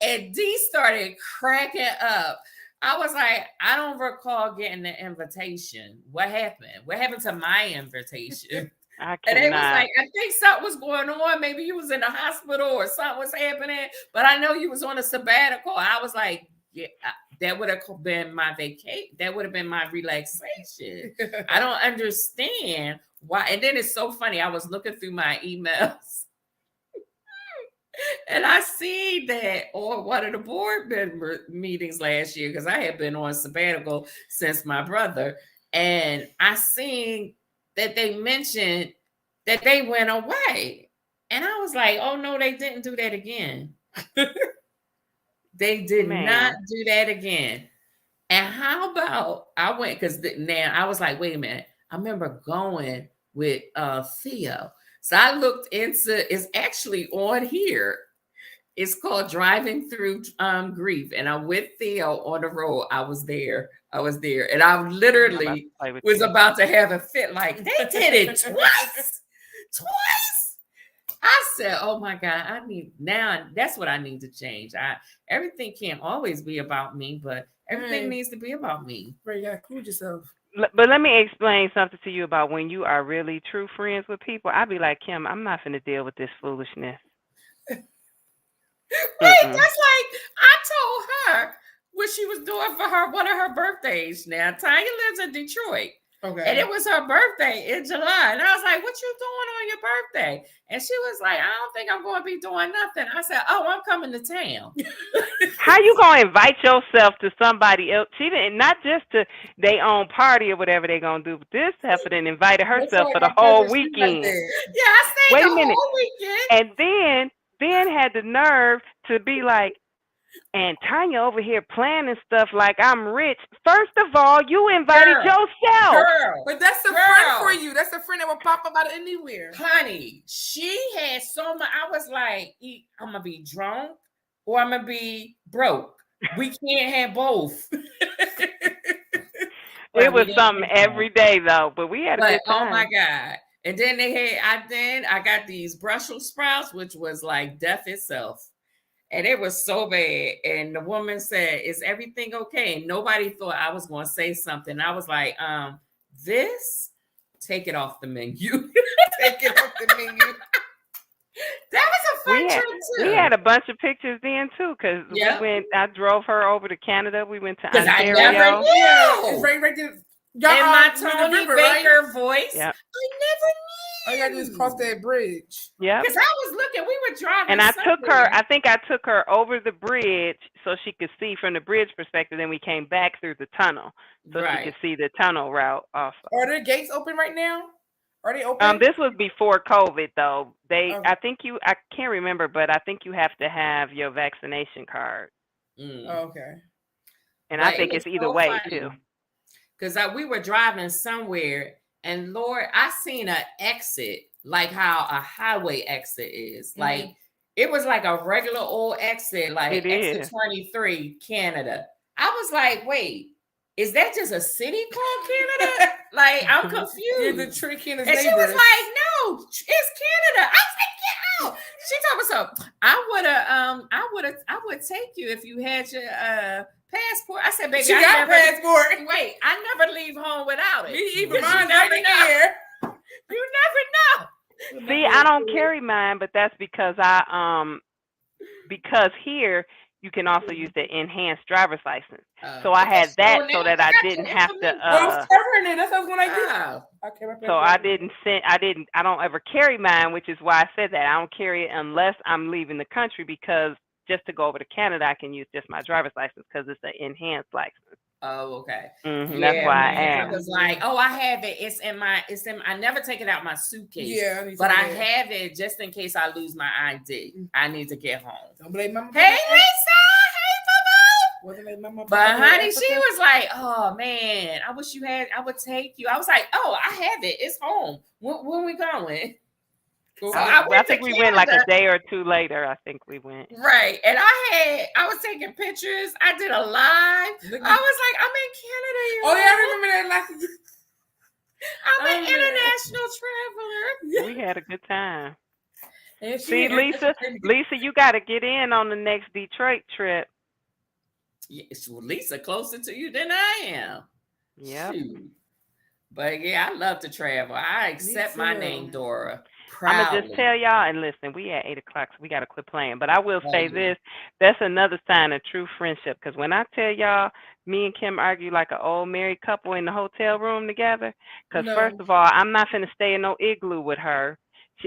And Dee started cracking up. I was like, I don't recall getting the invitation. What happened? What happened to my invitation? And it was like, I think something was going on. Maybe you was in the hospital or something was happening. But I know you was on a sabbatical. I was like, yeah, that would have been my vacation. That would have been my relaxation. I don't understand why. And then it's so funny. I was looking through my emails. And I see that on one of the board member meetings last year, because I had been on sabbatical since my brother, and I seen that they mentioned that they went away. And I was like, oh no, they didn't do that again. They did not do that again. And how about I went, because now I was like, wait a minute, I remember going with Theo. So I looked into, it's actually on here. It's called Driving Through Grief. And I'm with Theo on the road. I was there. And I literally was about to have a fit. Like, they did it twice. I said, oh my God, that's what I need to change. Everything can't always be about me, but everything needs to be about me. Right, you gotta include yourself. But let me explain something to you about when you are really true friends with people. I'd be like, Kim, I'm not finna deal with this foolishness. Right, that's like I told her what she was doing for one of her birthdays. Now, Tanya lives in Detroit. Okay. And it was her birthday in July. And I was like, what you doing on your birthday? And she was like, I don't think I'm going to be doing nothing. I said, oh, I'm coming to town. How you going to invite yourself to somebody else? She didn't, not just to their own party or whatever they're going to do, but this heifer then invited herself for the whole weekend. Yeah, I stayed the whole weekend. And then had the nerve to be like, and Tanya over here planning stuff like I'm rich. First of all, you invited yourself. But that's a friend for you. That's a friend that will pop up out of anywhere. Honey, she had so much. I was like, I'm going to be drunk or I'm going to be broke. We can't have both. It was something every day, though. But we had a good time. Oh, my God. And then I got these Brussels sprouts, which was like death itself. And it was so bad. And the woman said, is everything okay? And nobody thought I was going to say something. I was like, take it off the menu. Take it off the menu. That was a fun trip, too. We had a bunch of pictures then, too, because I drove her over to Canada. We went to Ontario. I never knew. It's right there. In my Tony Baker voice. Yep. I never knew. All you gotta do is cross that bridge. Yeah. Because I was looking, we were driving. And I took her over the bridge so she could see from the bridge perspective. Then we came back through the tunnel so she could see the tunnel route also. Are there gates open right now? Are they open? This was before COVID though. I can't remember, but I think you have to have your vaccination card. Okay. And I think it's either way too. Because we were driving somewhere. And Lord, I seen an exit, like how a highway exit is. Mm-hmm. Like, it was like a regular old exit, like exit 23, Canada. I was like, wait, is that just a city called Canada? Like, I'm confused. You're the trick in his And neighbors. she was like, "No, it's Canada." I was like, "Get out!" She told me so. I would take you if you had your passport. I said, "Baby, She I got never passport. wait. I never leave home without it. Me even Because mine right in here. You never know." See, I don't carry mine, but that's because because here you can also use the enhanced driver's license. So I had that so that I didn't have to. I was covering it. That's what I was when I did. Oh. Okay, my So I don't ever carry mine, which is why I said that I don't carry it unless I'm leaving the country, because just to go over to Canada, I can use just my driver's license because it's an enhanced license. Oh, okay. Mm-hmm, that's why I asked. I was like, "Oh, I have it. I never take it out my suitcase. Yeah, but I have it just in case I lose my ID. I need to get home." Don't blame Mama. Hey, Lisa. Hey, Wasn't it Mama? but honey, she was like, "Oh man, I wish you had. I would take you." I was like, "Oh, I have it. It's home. When we going?" So I think we went like a day or two later. I think we went. Right. And I was taking pictures. I did a live. I was like, "I'm in Canada." Oh, yeah, I remember that last. I'm an international traveler. We had a good time. And See, Lisa, you got to get in on the next Detroit trip. Yes, well, Lisa closer to you than I am. Yeah. But yeah, I love to travel. I accept my name, Dora. Proudly. I'm gonna just tell y'all, and listen, we at 8 o'clock, so we gotta quit playing. But I will say this: that's another sign of true friendship. Because when I tell y'all, me and Kim argue like an old married couple in the hotel room together. Because first of all, I'm not finna stay in no igloo with her.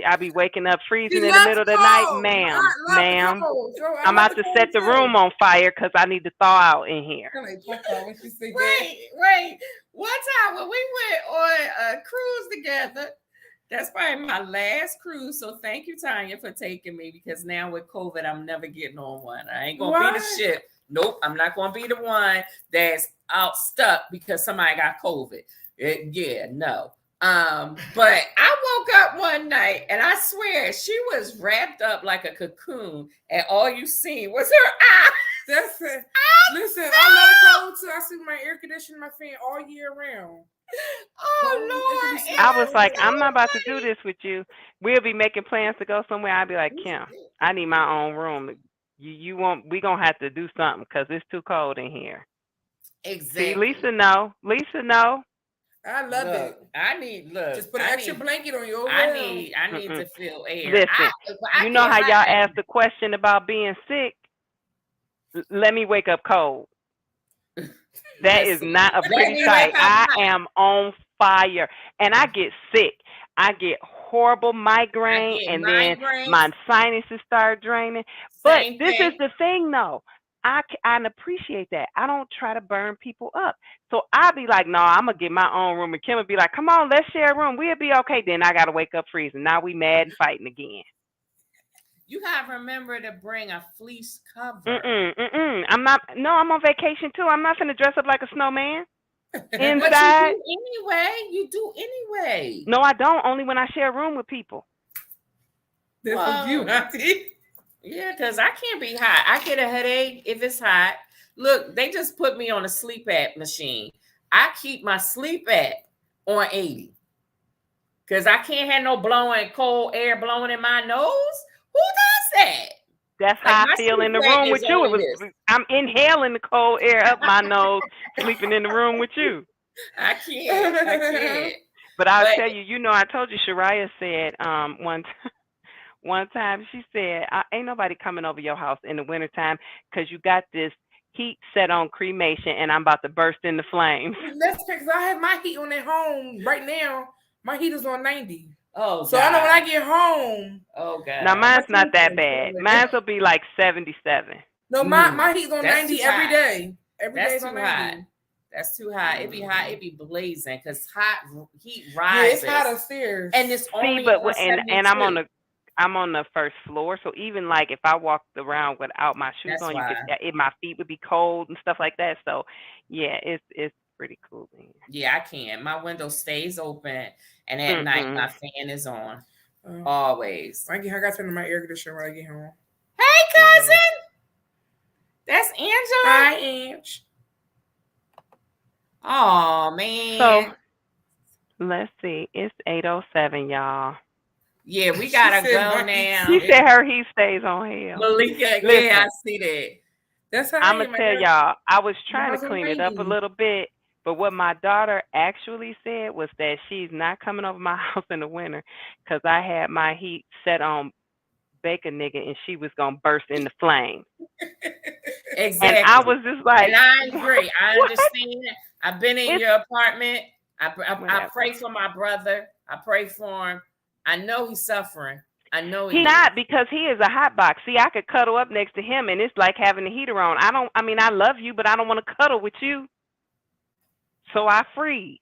I be waking up freezing in the middle of the night, ma'am. I'm about to set the room on fire because I need to thaw out in here. Wait. One time when we went on a cruise together, that's probably my last cruise. So thank you, Tanya, for taking me, because now with COVID, I'm never getting on one. I ain't gonna be the ship. Nope, I'm not gonna be the one that's out stuck because somebody got COVID. No. But I woke up one night and I swear she was wrapped up like a cocoon, and all you seen was her eyes. That's it. Listen, I love it cold too. I see my air conditioner, my fan all year round. Oh Lord! I was like, I'm not about to do this with you. We'll be making plans to go somewhere. I'll be like, Kim, I need my own room. You won't. We gonna have to do something because it's too cold in here. Exactly. See, Lisa, no. I love it. Just put an extra blanket on your. I need to feel air. Listen, you know how y'all asked the question about being sick? Let me wake up cold. That is not a pretty sight. I am on fire, and I get sick. I get horrible migraine, and then my sinuses start draining. But this is the thing, though. I appreciate that. I don't try to burn people up. So I'll be like, no, I'm going to get my own room. And Kim will be like, come on, let's share a room. We'll be okay. Then I got to wake up freezing. Now we mad and fighting again. You got to remember to bring a fleece cover. I'm on vacation too. I'm not going to dress up like a snowman. Inside. But you do anyway. No, I don't. Only when I share a room with people. That's for you, Auntie. Yeah, because I can't be hot. I get a headache if it's hot. Look, they just put me on a sleep app machine. I keep my sleep app on 80. Because I can't have no cold air blowing in my nose. Who does that? That's how I feel in the room with you. I'm inhaling the cold air up my nose, sleeping in the room with you. I can't. But I'll tell you, I told you, Sharita said one time, she said, ain't nobody coming over your house in the wintertime because you got this heat set on cremation and I'm about to burst into flames. That's because I have my heat on at home right now. My heat is on 90. Oh, so I know when I get home. Oh, God. Now, mine's not that bad. Mine will be like 77. No, my heat's on 90 every day. Every day is on 90. Hot. That's too hot. It be hot. It be blazing because heat rises. Yeah, it's hot upstairs. And it's only and I'm on the first floor, so even like if I walked around without my shoes on, my feet would be cold and stuff like that. So yeah, it's pretty cool in here. Yeah, I can. My window stays open, and at night my fan is on. Always. I got to turn my air conditioner when I get home. Hey, cousin. That's Angela. Hi, Ange. Oh man. Let's see. It's 8:07, y'all. Yeah, we She gotta said go my now. She said her heat stays on hell. Malika, Listen, yeah, I see that. That's how I'm I gonna am. tell y'all. I was my trying to house on clean it up a 90. little bit, but what my daughter actually said was that she's not coming over my house in the winter because I had my heat set on bacon nigga and she was gonna burst into flames. Exactly. And I was just like, and I agree. I what? understand. I've been in It's your apartment. I whatever. pray for my brother. I pray for him. I know he's suffering. I know He he not is. because he is a hot box. See, I could cuddle up next to him and it's like having the heater on. I mean I love you, but I don't want to cuddle with you. So I freeze.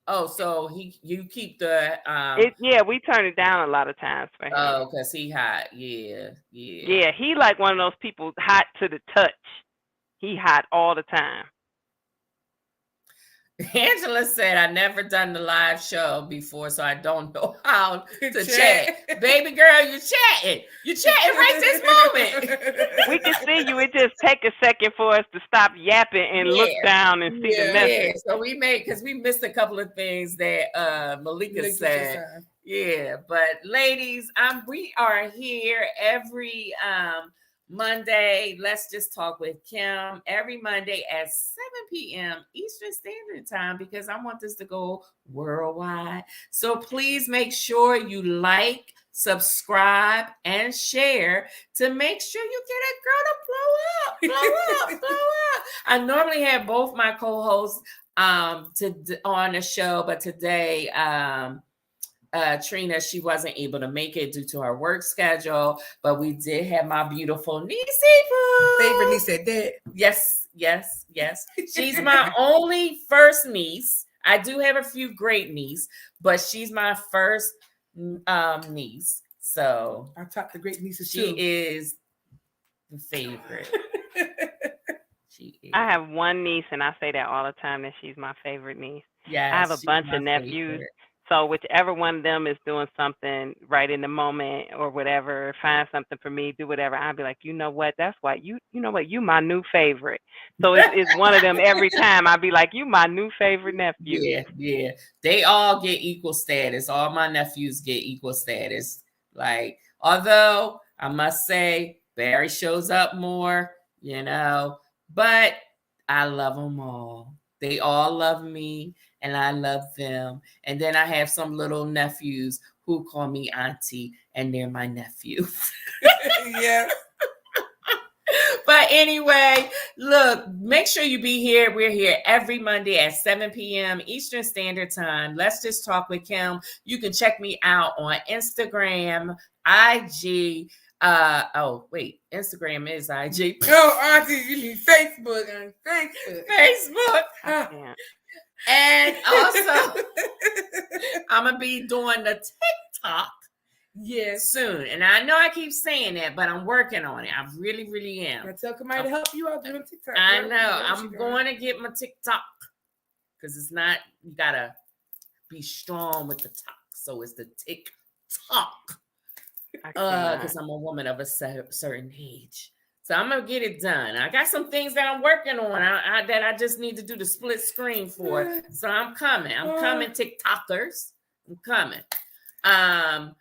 Oh, so you keep the Yeah, we turn it down a lot of times for him. oh, because he hot. Yeah. Yeah, he like one of those people hot to the touch. He hot all the time. Angela said, I never done the live show before, so I don't know how to chat. Baby girl, you chatting. You chatting right this moment. We can see you. It just take a second for us to stop yapping and look down and see the message. Yeah, so we missed a couple of things that Malika said. Yeah, but ladies, we are here every Monday. Let's just talk with Kim every Monday at 7 p.m. Eastern Standard Time because I want this to go worldwide. So please make sure you like, subscribe, and share to make sure you get a girl to blow up. I normally have both my co-hosts on the show, but today Trina, she wasn't able to make it due to her work schedule, but we did have my beautiful niece. Favorite niece at that. Yes. She's my only first niece. I do have a few great nieces, but she's my first niece. So I taught the great nieces she too. is the favorite. She is. I have one niece, and I say that all the time that she's my favorite niece. Yes, I have a bunch of nephews. Favorite. So whichever one of them is doing something right in the moment or whatever, find something for me, do whatever. I'll be like, you know what? That's why you know what? You my new favorite. So it's one of them every time. I'll be like, you my new favorite nephew. Yeah. They all get equal status. All my nephews get equal status. Like, although I must say, Barry shows up more, but I love them all. They all love me and I love them. And then I have some little nephews who call me auntie and they're my nephew. Yeah. But anyway, look, make sure you be here. We're here every Monday at 7 p.m. Eastern Standard Time. Let's just talk with Kim. You can check me out on Instagram, IG. Instagram is IG. No, auntie, you need Facebook. Facebook. And also, I'm going to be doing the TikTok soon. And I know I keep saying that, but I'm working on it. I really, really am. I tell somebody to help you out doing TikTok. I know. I'm going to get my TikTok because it's not, you got to be strong with the talk. So it's the TikTok. Because I'm a woman of a certain age. So I'm going to get it done. I got some things that I'm working on that I just need to do the split screen for. So I'm coming. TikTokers. I'm coming.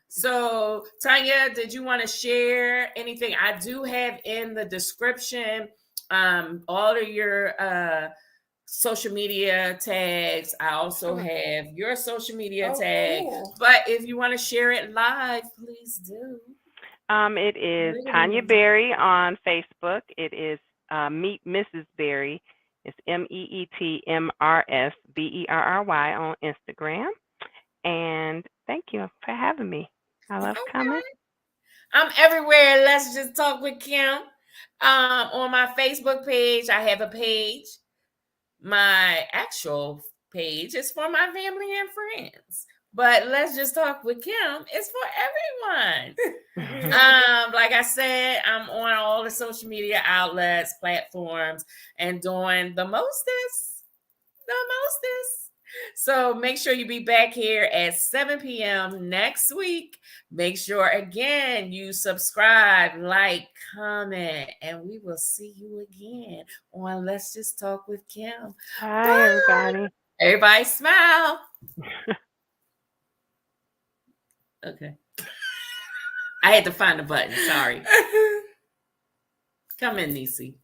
So Tanya, did you want to share anything? I do have in the description all of your social media tags. I also have your social media tag. Cool. But if you want to share it live, please do. It is Tanya Berry on Facebook. It is Meet Mrs. Berry. It's MEETMRSBERRY on Instagram. And thank you for having me. I love coming. I'm everywhere. Let's just talk with Kim. On my Facebook page, I have a page. My actual page is for my family and friends. But let's just talk with Kim. It's for everyone. Like I said, I'm on all the social media outlets, platforms, and doing the mostest. So make sure you be back here at 7 p.m. next week. Make sure, again, you subscribe, like, comment, and we will see you again on Let's Just Talk with Kim. Hi, everybody. Everybody smile. Okay. I had to find the button. Sorry. Come in, Nisi.